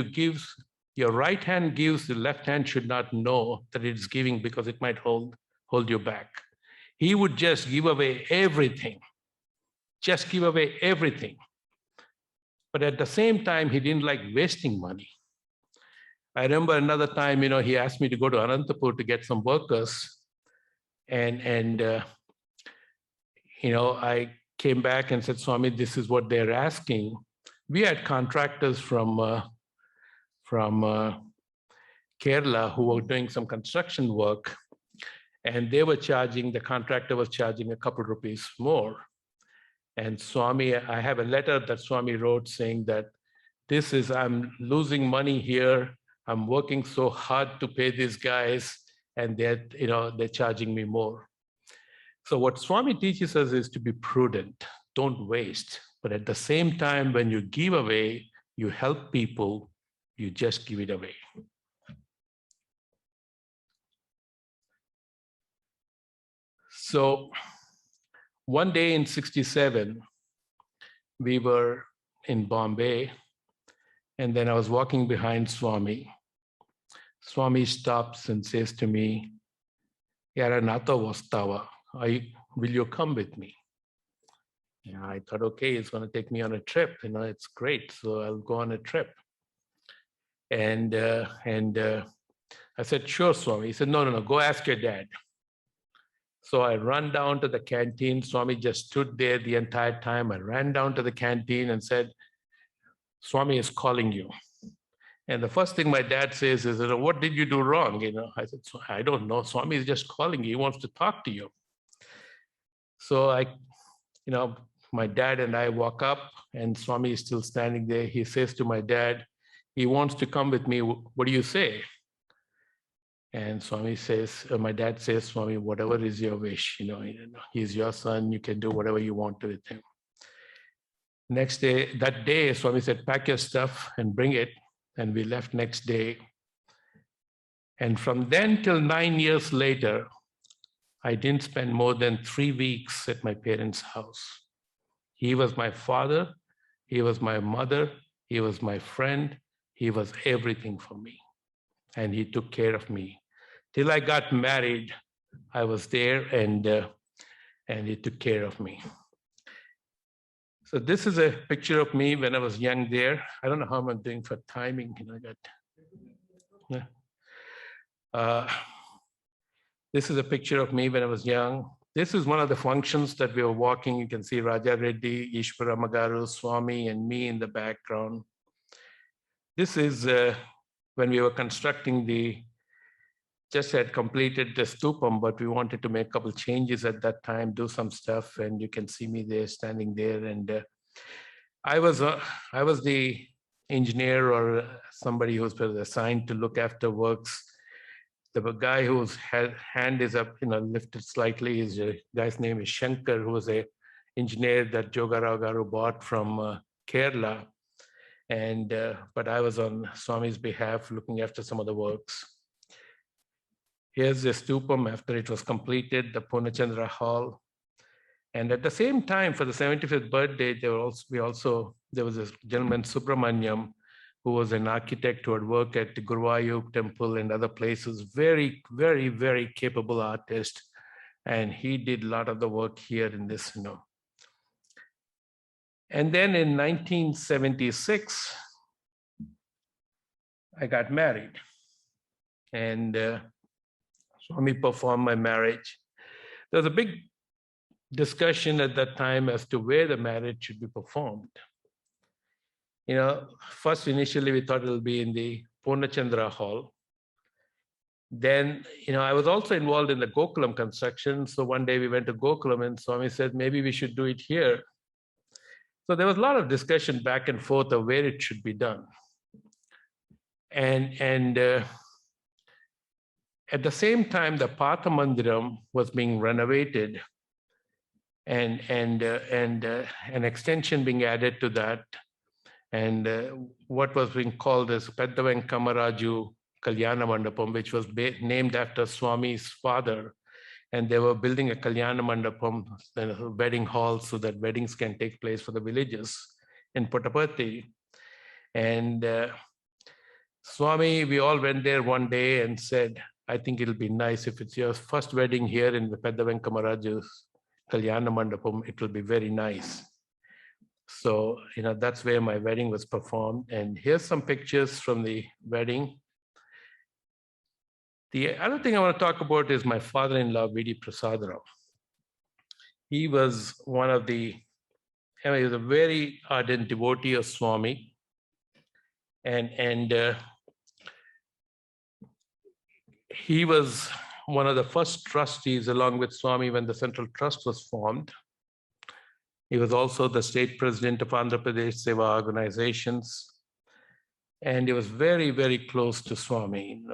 your right hand gives, the left hand should not know that it's giving, because it might hold you back. He would just give away everything, But at the same time, he didn't like wasting money. I remember another time, he asked me to go to Anantapur to get some workers. And I came back and said, Swami, this is what they're asking. We had contractors from Kerala who were doing some construction work, and the contractor was charging a couple rupees more. And Swami, I have a letter that Swami wrote saying that I'm losing money here. I'm working so hard to pay these guys, and they're charging me more. So what Swami teaches us is to be prudent, don't waste. But at the same time, when you give away, you help people, you just give it away. So one day in 67, we were in Bombay, and then I was walking behind Swami. Swami stops and says to me, Yara Nata Vastawa, will you come with me? And I thought, okay, it's going to take me on a trip. It's great. So I'll go on a trip. And I said, sure, Swami. He said, no, go ask your dad. So I ran down to the canteen. Swami just stood there the entire time. I ran down to the canteen and said, Swami is calling you. And the first thing my dad says is, what did you do wrong? I said, I don't know. Swami is just calling you. He wants to talk to you. So my dad and I walk up, and Swami is still standing there. He says to my dad, he wants to come with me. What do you say? And Swami says, my dad says, Swami, whatever is your wish, he's your son. You can do whatever you want with him. That day, Swami said, pack your stuff and bring it. And we left next day. And from then till 9 years later, I didn't spend more than 3 weeks at my parents' house. He was my father. He was my mother. He was my friend. He was everything for me. And he took care of me. Till I got married, I was there, and he took care of me. So this is a picture of me when I was young there. I don't know how I'm doing for timing. This is a picture of me when I was young. This is one of the functions that we were walking. You can see Raja Reddy, Ishwara Magaru, Swami, and me in the background. This is when we were constructing just had completed the stupam, but we wanted to make a couple changes at that time, do some stuff, and you can see me there, standing there. And I was the engineer or somebody who was assigned to look after works. The guy whose hand is up, lifted slightly, his guy's name is Shankar, who was an engineer that Jogarao Garu bought from Kerala. But I was on Swami's behalf, looking after some of the works. Here's the stupam after it was completed, the Purnachandra Hall. And at the same time, for the 75th birthday, there was this gentleman, Subramanyam, who was an architect who had worked at the Guruvayur temple and other places, very, very, very capable artist. And he did a lot of the work here in this, And then in 1976, I got married. And Swami performed my marriage. There was a big discussion at that time as to where the marriage should be performed. First, initially, we thought it'll be in the Purnachandra Hall. Then, I was also involved in the Gokulam construction. So one day we went to Gokulam, and Swami said, maybe we should do it here. So there was a lot of discussion back and forth of where it should be done. And at the same time, the Patha Mandiram was being renovated, and an extension being added to that, and what was being called as Pedda Venkamaraju Kalyana Mandapam, which was named after Swami's father. And they were building a Kalyana Mandapam, a wedding hall, so that weddings can take place for the villages in Puttaparthi. And Swami, we all went there one day and said, I think it'll be nice if it's your first wedding here in the Pedda Venkamaraju's Kalyana Mandapam, it will be very nice. So, that's where my wedding was performed. And here's some pictures from the wedding. The other thing I want to talk about is my father-in-law, V.D. Prasadarao. He was he was a very ardent devotee of Swami. And he was one of the first trustees along with Swami when the Central Trust was formed. He was also the state president of Andhra Pradesh Seva organizations. And he was very, very close to Swami.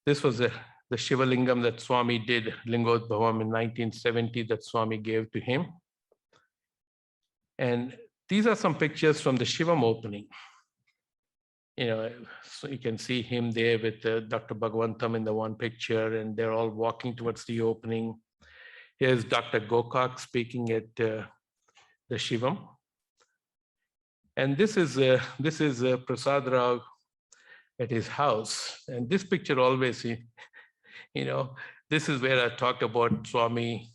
This was the Shiva Lingam that Swami did, Lingodbhavam in 1970 that Swami gave to him. And these are some pictures from the Shivam opening. So you can see him there with Dr. Bhagwantam in the one picture, and they're all walking towards the opening. Here's Dr. Gokak speaking at the Shivam. And this is Prasad Rao at his house. And this picture always, this is where I talk about Swami,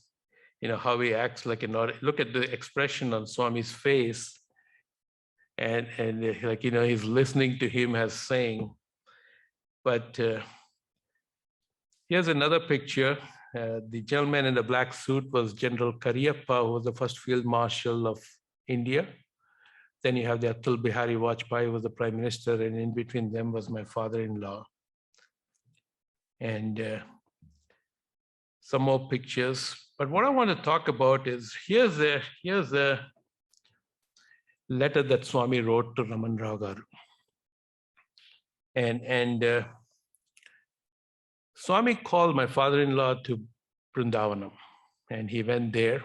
how he acts like an audience. Look at the expression on Swami's face. And like, he's listening to him as saying. But here's another picture. The gentleman in the black suit was General Cariappa, who was the first Field Marshal of India. Then you have the Atal Bihari Vajpayee, who was the Prime Minister, and in between them was my father-in-law. And some more pictures. But what I want to talk about is, here's a letter that Swami wrote to Raman Rao Garu. And Swami called my father-in-law to Vrindavanam, and he went there.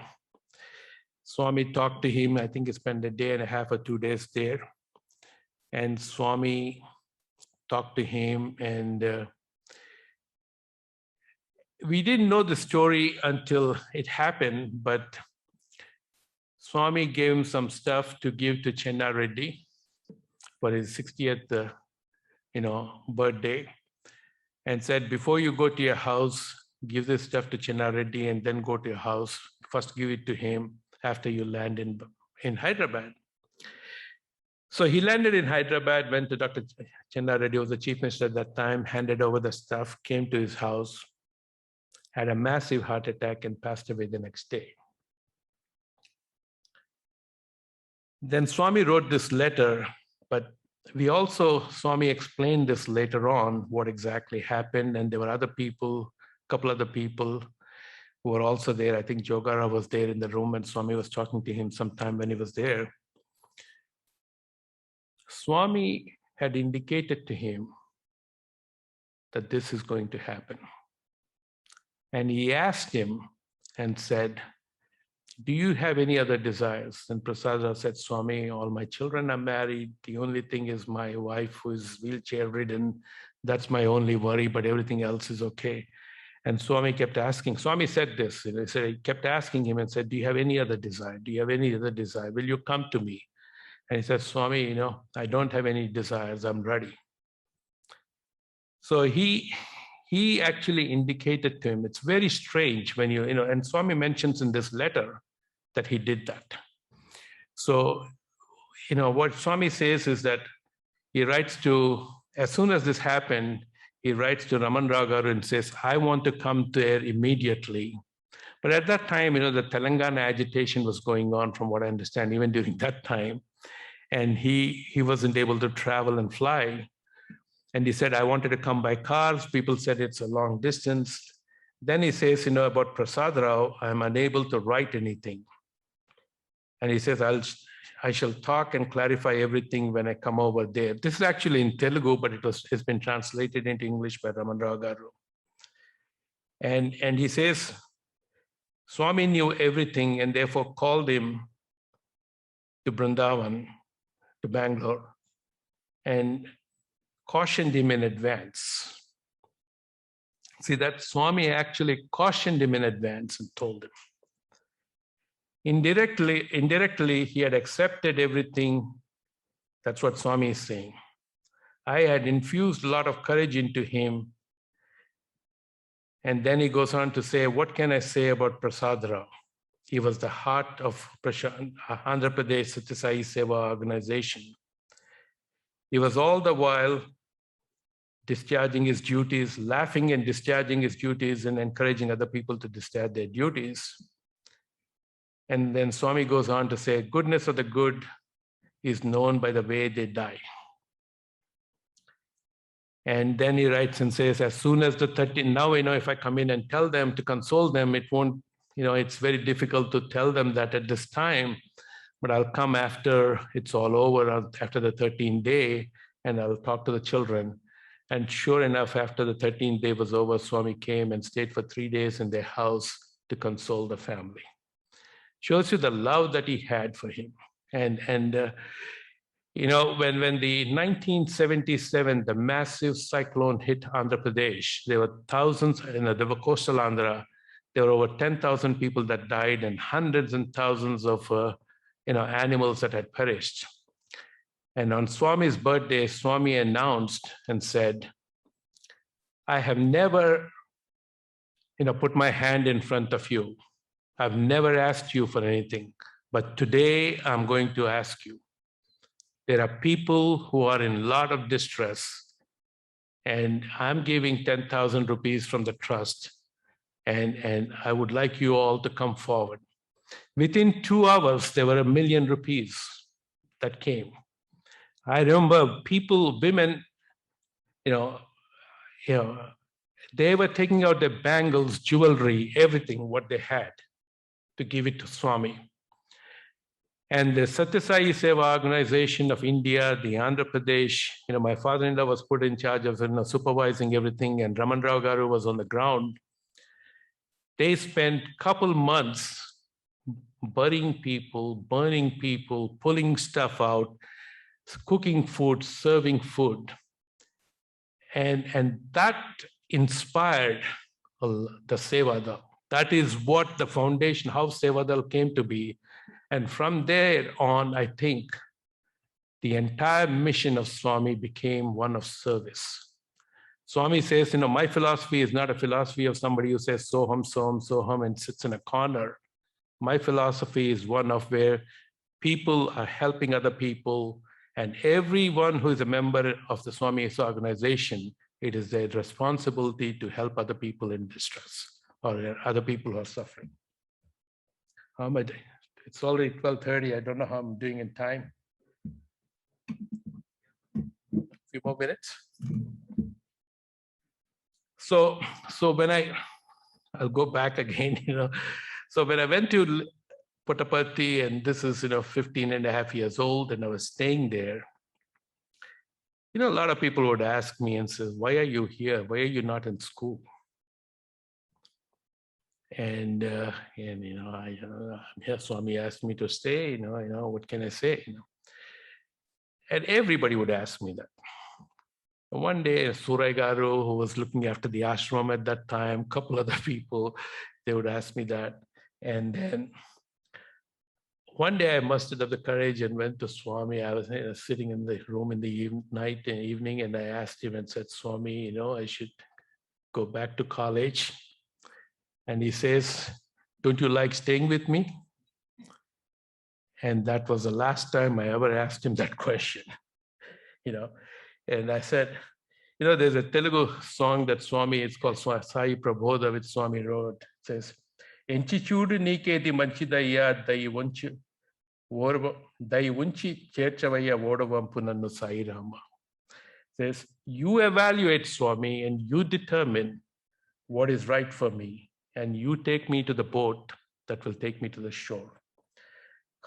Swami talked to him. I think he spent a day and a half or 2 days there. And Swami talked to him, and we didn't know the story until it happened, but Swami gave him some stuff to give to Chenna Reddy for his 60th birthday, and said, before you go to your house, give this stuff to Chenna Reddy and then go to your house. First give it to him after you land in Hyderabad. So he landed in Hyderabad, went to Dr. Chenna Reddy, who was the chief minister at that time, handed over the stuff, came to his house, had a massive heart attack and passed away the next day. Then Swami wrote this letter, but Swami explained this later on, what exactly happened. And there were other people, a couple other people who were also there. I think Jogara was there in the room, and Swami was talking to him sometime when he was there. Swami had indicated to him that this is going to happen. And he asked him and said, do you have any other desires? And Prasad Rao said, Swami, all my children are married. The only thing is my wife, who is wheelchair ridden. That's my only worry, but everything else is okay. And Swami kept asking. Swami said this. He kept asking him and said, do you have any other desire? Do you have any other desire? Will you come to me? And he said, Swami, I don't have any desires. I'm ready. So he actually indicated to him, it's very strange when and Swami mentions in this letter that he did that. So, what Swami says is that he writes to, as soon as this happened, he writes to Raman Rao Garu and says, I want to come there immediately. But at that time, the Telangana agitation was going on, from what I understand, even during that time. And he wasn't able to travel and fly. And he said, I wanted to come by cars. People said it's a long distance. Then he says, about Prasad Rao, I'm unable to write anything. And he says, I shall talk and clarify everything when I come over there. This is actually in Telugu, but it's been translated into English by Raman Rao Garu. And he says, Swami knew everything and therefore called him to Vrindavan, to Bangalore, and cautioned him in advance. See, that Swami actually cautioned him in advance and told him. Indirectly, he had accepted everything. That's what Swami is saying. I had infused a lot of courage into him. And then he goes on to say, what can I say about Prasad Rao? He was the heart of Andhra Pradesh Satya Sai Seva organization. He was all the while discharging his duties, laughing and discharging his duties, and encouraging other people to discharge their duties. And then Swami goes on to say, goodness of the good is known by the way they die. And then he writes and says, as soon as the 13, now, if I come in and tell them to console them, it won't, it's very difficult to tell them that at this time, but I'll come after it's all over, after the 13th day, and I'll talk to the children. And sure enough, after the 13th day was over, Swami came and stayed for 3 days in their house to console the family. Shows you the love that he had for him. And when the 1977, the massive cyclone hit Andhra Pradesh, there were thousands, there were coastal Andhra, there were over 10,000 people that died and hundreds and thousands of animals that had perished. And on Swami's birthday, Swami announced and said, I have never put my hand in front of you. I've never asked you for anything, but today I'm going to ask you. There are people who are in a lot of distress, and I'm giving 10,000 rupees from the trust, and I would like you all to come forward. Within 2 hours, there were 1 million rupees that came. I remember people, women, they were taking out their bangles, jewelry, everything, what they had, to give it to Swami. And the Satya Sai Seva Organization of India, the Andhra Pradesh, my father-in-law was put in charge of supervising everything, and Raman Rao Garu was on the ground. They spent a couple months burying people, burning people, pulling stuff out, cooking food, serving food. And that inspired the Sevadal. That is what the foundation, how Sevadal came to be. And from there on, I think the entire mission of Swami became one of service. Swami says, my philosophy is not a philosophy of somebody who says soham, soham, soham, and sits in a corner. My philosophy is one of where people are helping other people, and everyone who is a member of the Swami organization, it is their responsibility to help other people in distress or other people who are suffering. How am I doing? It's already 12:30. I don't know how I'm doing in time. A few more minutes. So when I'll go back again, So when I went to Puttaparthi, and this is 15 and a half years old, and I was staying there, a lot of people would ask me and say, why are you here? Why are you not in school? And Swami asked me to stay, what can I say? And everybody would ask me that. One day, Surai Garu, who was looking after the ashram at that time, a couple other people, they would ask me that. And then one day I mustered up the courage and went to Swami. I was sitting in the room in the evening, and I asked him and said, Swami, I should go back to college. And he says, don't you like staying with me? And that was the last time I ever asked him that question, And I said, there's a Telugu song that Swami, it's called Sai Prabodha, which Swami wrote. It says, Enchichudu nikedi manchidayya dayi unchi cherchavaya vodavampu nannu Sai Rama. Says, you evaluate, Swami, and you determine what is right for me, and you take me to the boat that will take me to the shore.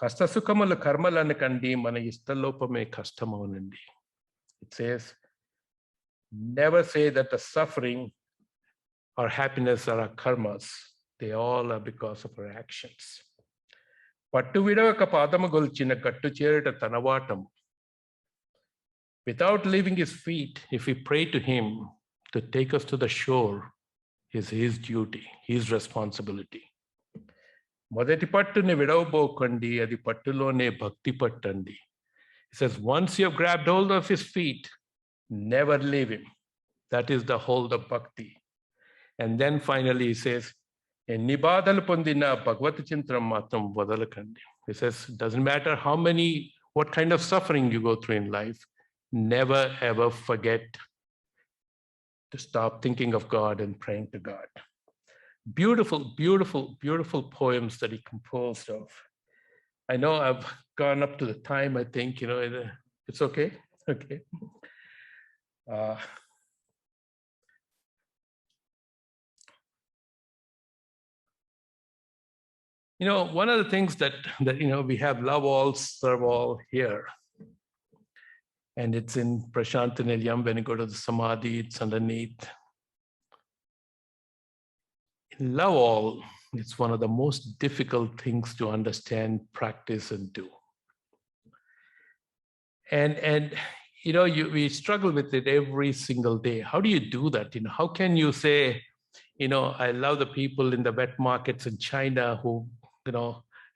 Kasta sukamalu karmalanu kandi mana istalopame kastamavunandi. It says, never say that the suffering or happiness are our karmas. They all are because of our actions. Pattu vidavaka padama golchina kattu cherita tanavatam. Without leaving his feet, if we pray to him to take us to the shore, is his duty, his responsibility. Modati pattune vidavabokandi adi pattulone bhakti pattandi. He says, once you have grabbed hold of his feet, never leave him. That is the hold of bhakti. And then finally he says, Nibadal pondina bhagavata chintram matram vadalakandi. He says, it doesn't matter what kind of suffering you go through in life, never ever forget to stop thinking of God and praying to God. Beautiful, beautiful, beautiful poems that he composed of. I know I've gone up to the time, I think, it's okay. Okay. One of the things that we have love all, serve all here. And it's in Prashant Nilayam. When you go to the Samadhi, it's underneath. In love all, it's one of the most difficult things to understand, practice, and do. And we struggle with it every single day. How do you do that? How can you say, I love the people in the wet markets in China who,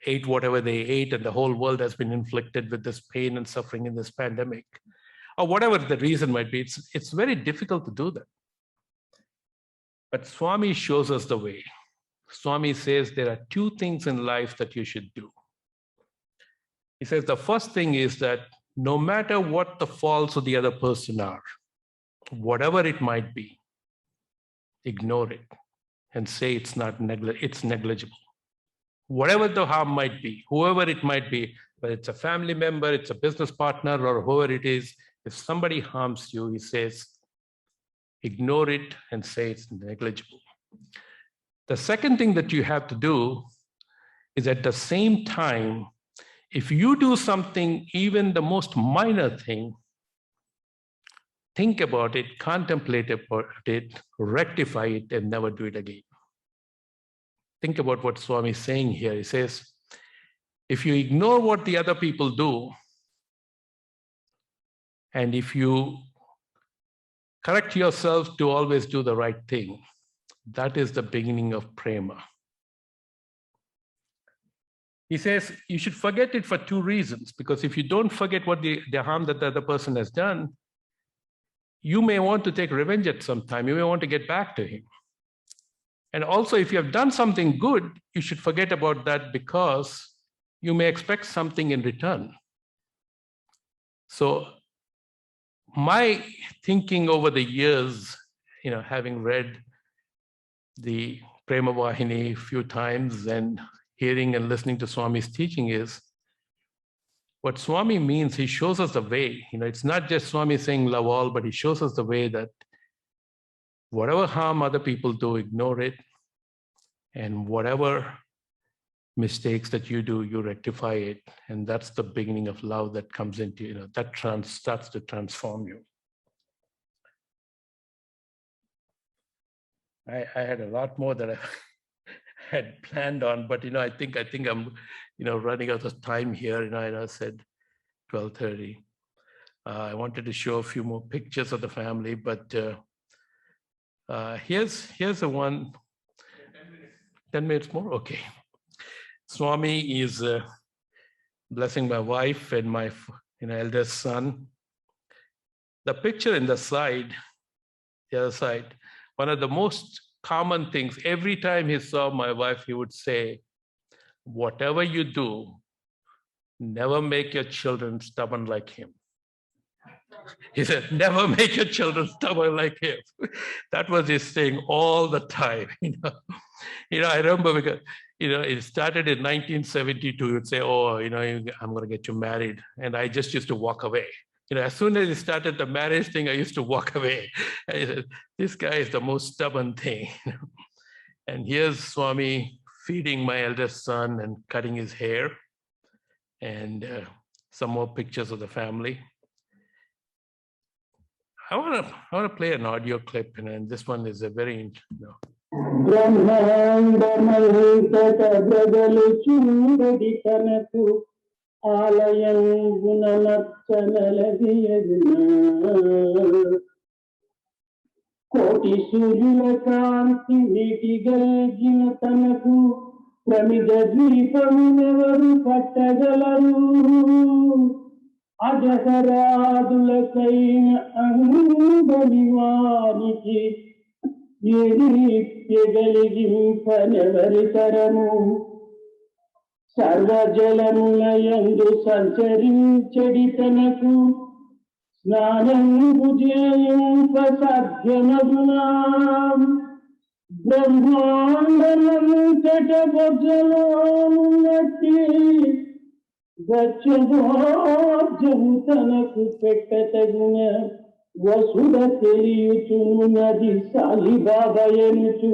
ate whatever they ate, and the whole world has been inflicted with this pain and suffering in this pandemic, or whatever the reason might be. It's very difficult to do that. But Swami shows us the way. Swami says there are two things in life that you should do. He says the first thing is that no matter what the faults of the other person are, whatever it might be, ignore it and say it's negligible. Whatever the harm might be, whoever it might be, whether it's a family member, it's a business partner, or whoever it is, if somebody harms you, he says, ignore it and say it's negligible. The second thing that you have to do is at the same time, if you do something, even the most minor thing, think about it, contemplate about it, rectify it, and never do it again. Think about what Swami is saying here. He says, if you ignore what the other people do, and if you correct yourself to always do the right thing, that is the beginning of prema. He says you should forget it for two reasons, because if you don't forget what the harm that the other person has done, you may want to take revenge at some time. You may want to get back to him. And also, if you have done something good, you should forget about that, because you may expect something in return. So my thinking over the years, having read the Prema Vahini a few times and hearing and listening to Swami's teaching, is what Swami means. He shows us the way. It's not just Swami saying love all, but he shows us the way that whatever harm other people do, ignore it. And whatever mistakes that you do, you rectify it. And that's the beginning of love that comes into, that starts to transform you. I had a lot more that I had planned on, but I think I'm running out of time here. I said 12:30. I wanted to show a few more pictures of the family, but here's the one. 10 minutes more? Okay. Swami is blessing my wife and my eldest son. The picture in the other side, one of the most common things, every time he saw my wife, he would say, whatever you do, never make your children stubborn like him. He said, never make your children stubborn like him. That was his saying all the time. I remember because, it started in 1972. He would say, oh, I'm going to get you married. And I just used to walk away. As soon as he started the marriage thing, I used to walk away. I said, this guy is the most stubborn thing. And here's Swami feeding my eldest son and cutting his hair. And some more pictures of the family. I want to play an audio clip, and this one is a very, కోటి సూర్యుల కాంతి నీటిగల్గిన తనకు ప్రమిద ద్వీపమునెవరు పట్టగలరు అజహరాదులకైన అంబలి వారికి ఏడిగలిగింపనెవరి తరము సర్వజలములయందు సంచరించడి తనకు స్నానంబు చేయింప సాధ్యమగునా బ్రహ్మాండమంతట బొజ్జలోనున్నట్టి గచ్చభోజము తనకు పెట్టతగున వసుడ తెలియుచున్నది సాలిబాబయనుచు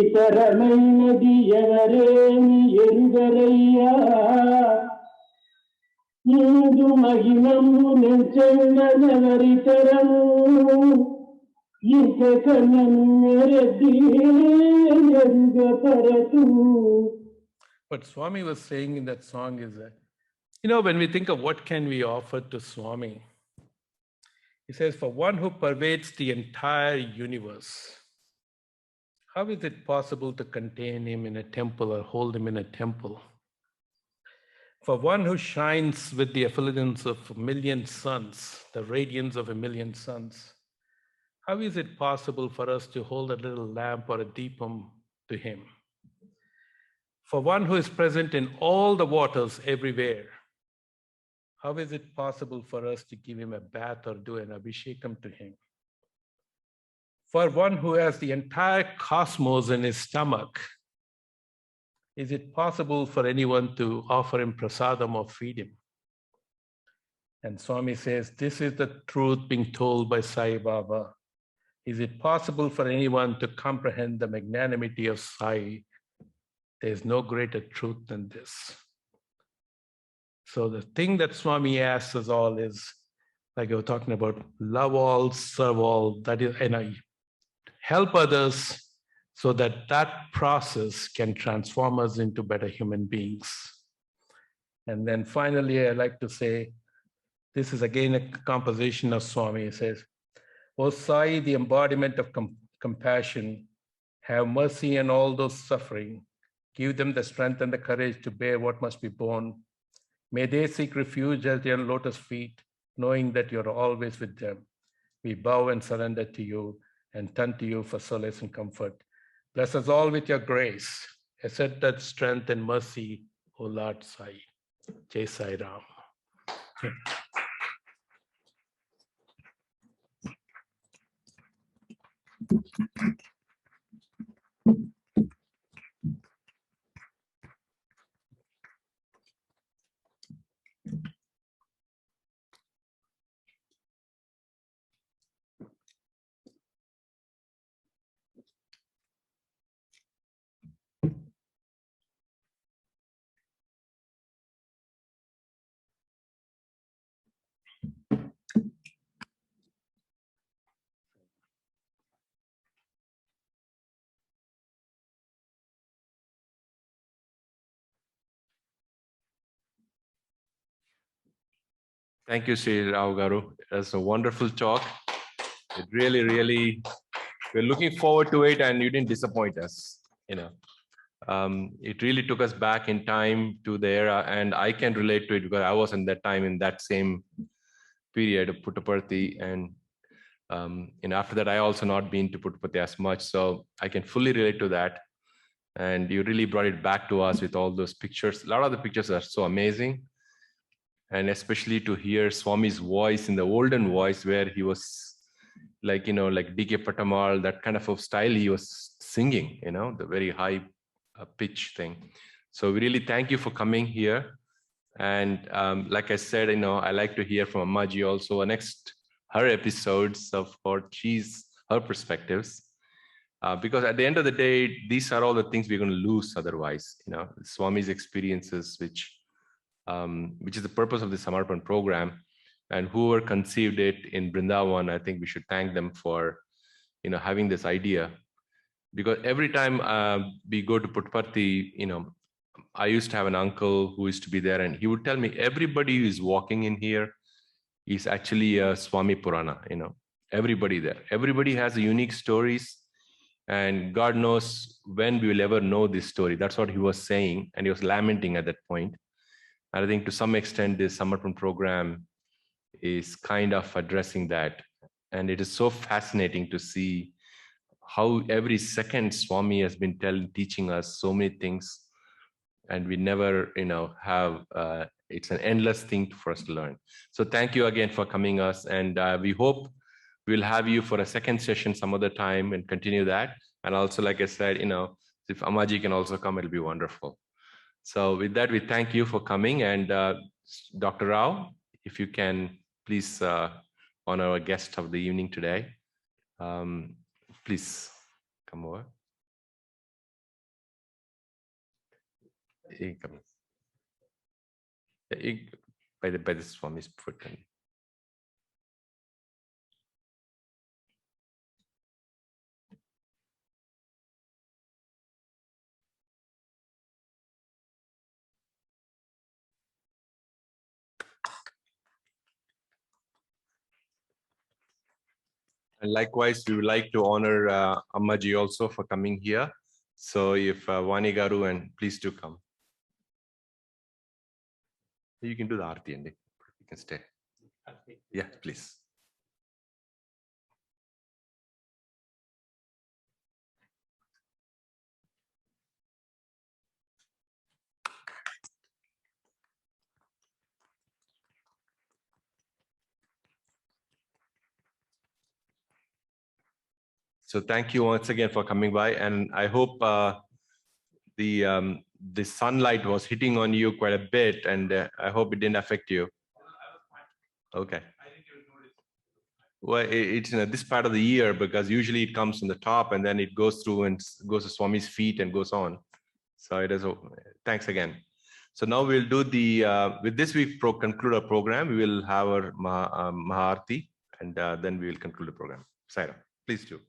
ఇతరమైనది ఎవరేమి ఎరుగరయ్యా ఇందు మహిమము నెంచెండనెవరితరము ఇంక కన్నను మెరది ఎరుగపరతు. What Swami was saying in that song is that, when we think of what can we offer to Swami, he says, for one who pervades the entire universe, How is it possible to contain him in a temple or hold him in a temple? For one who shines with the effulgence of a million suns, the radiance of a million suns, how is it possible for us to hold a little lamp or a deepam to him? For one who is present in all the waters everywhere, how is it possible for us to give him a bath or do an abhishekam to him? For one who has the entire cosmos in his stomach, is it possible for anyone to offer him prasadam or feed him? And Swami says, this is the truth being told by Sai Baba. Is it possible for anyone to comprehend the magnanimity of Sai? There is no greater truth than this. So the thing that Swami asks us all is, like I was talking about, love all, serve all, that is, and I help others so that that process can transform us into better human beings. And then finally, I like to say, this is again a composition of Swami. It says, O Sai, the embodiment of compassion, have mercy on all those suffering. Give them the strength and the courage to bear what must be borne. May they seek refuge at your lotus feet, knowing that you're always with them. We bow and surrender to you and turn to you for solace and comfort. Bless us all with your grace. Accept that strength and mercy, O Lord Sai. Jai Sai Ram. Thank you, Sri Rao Garu. That's a wonderful talk. It really, we're looking forward to it, and you didn't disappoint us. It really took us back in time to the era, and I can relate to it because I was in that time in that same period of Puttaparthi, and after that, I also not been to Puttaparthi as much, so I can fully relate to that. And you really brought it back to us with all those pictures. A lot of the pictures are so amazing. And especially to hear Swami's voice in the olden voice, where he was like, like D.K. Patamal, that kind of a style he was singing, the very high pitch thing. So we really thank you for coming here. And like I said, I like to hear from Ammaji also, her episodes of her perspectives. Because at the end of the day, these are all the things we're going to lose otherwise, Swami's experiences, which is the purpose of the Samarpan program. And whoever conceived it in Vrindavan, I think we should thank them for, having this idea. Because every time we go to Puttaparthi, I used to have an uncle who used to be there, and he would tell me everybody who is walking in here is actually a Swami Purana, everybody there. Everybody has unique stories, and God knows when we will ever know this story. That's what he was saying, and he was lamenting at that point. And I think to some extent, this Samarpan program is kind of addressing that. And it is so fascinating to see how every second Swami has been teaching us so many things. And we never, have, it's an endless thing for us to learn. So thank you again for coming us. And we hope we'll have you for a second session some other time and continue that. And also, like I said, if Ammaji can also come, it'll be wonderful. So with that, we thank you for coming. And Dr. Rao, if you can please honor our guest of the evening today. Please come over. Come. By the Swami's foot. And likewise, we would like to honor Ammaji also for coming here. So if Vani Garu, and please do come. You can do the Aarti, and you can stay. Yeah, please. So thank you once again for coming by, and I hope the sunlight was hitting on you quite a bit, and I hope it didn't affect you. Okay. Well, it's in this part of the year because usually it comes from the top and then it goes through and goes to Swami's feet and goes on. So it is. Thanks again. So now we'll do the with this we conclude our program. We will have our Maharti, and then we will conclude the program. Saira, please do.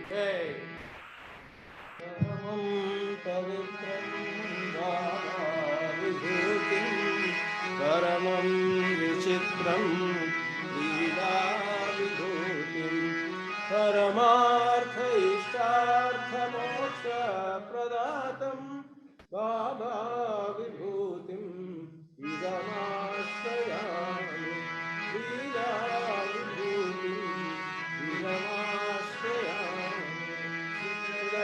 Hey. Paramam pavitram Baba vibhutim Paramam vichitram Leela vibhutim Paramartha ishtartha moksha pradatam Baba vibhutim idamashayami Leela vibhutim idamashayami Going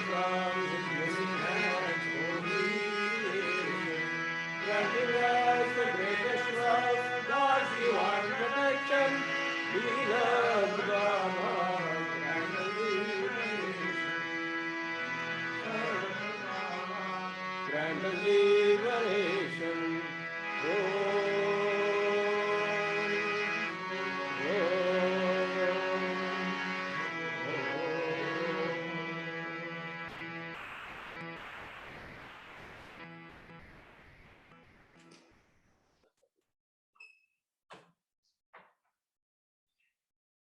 from his missing hands, granting us the greatest wealth, God's divine protection. We love Baba, grant us the grant us the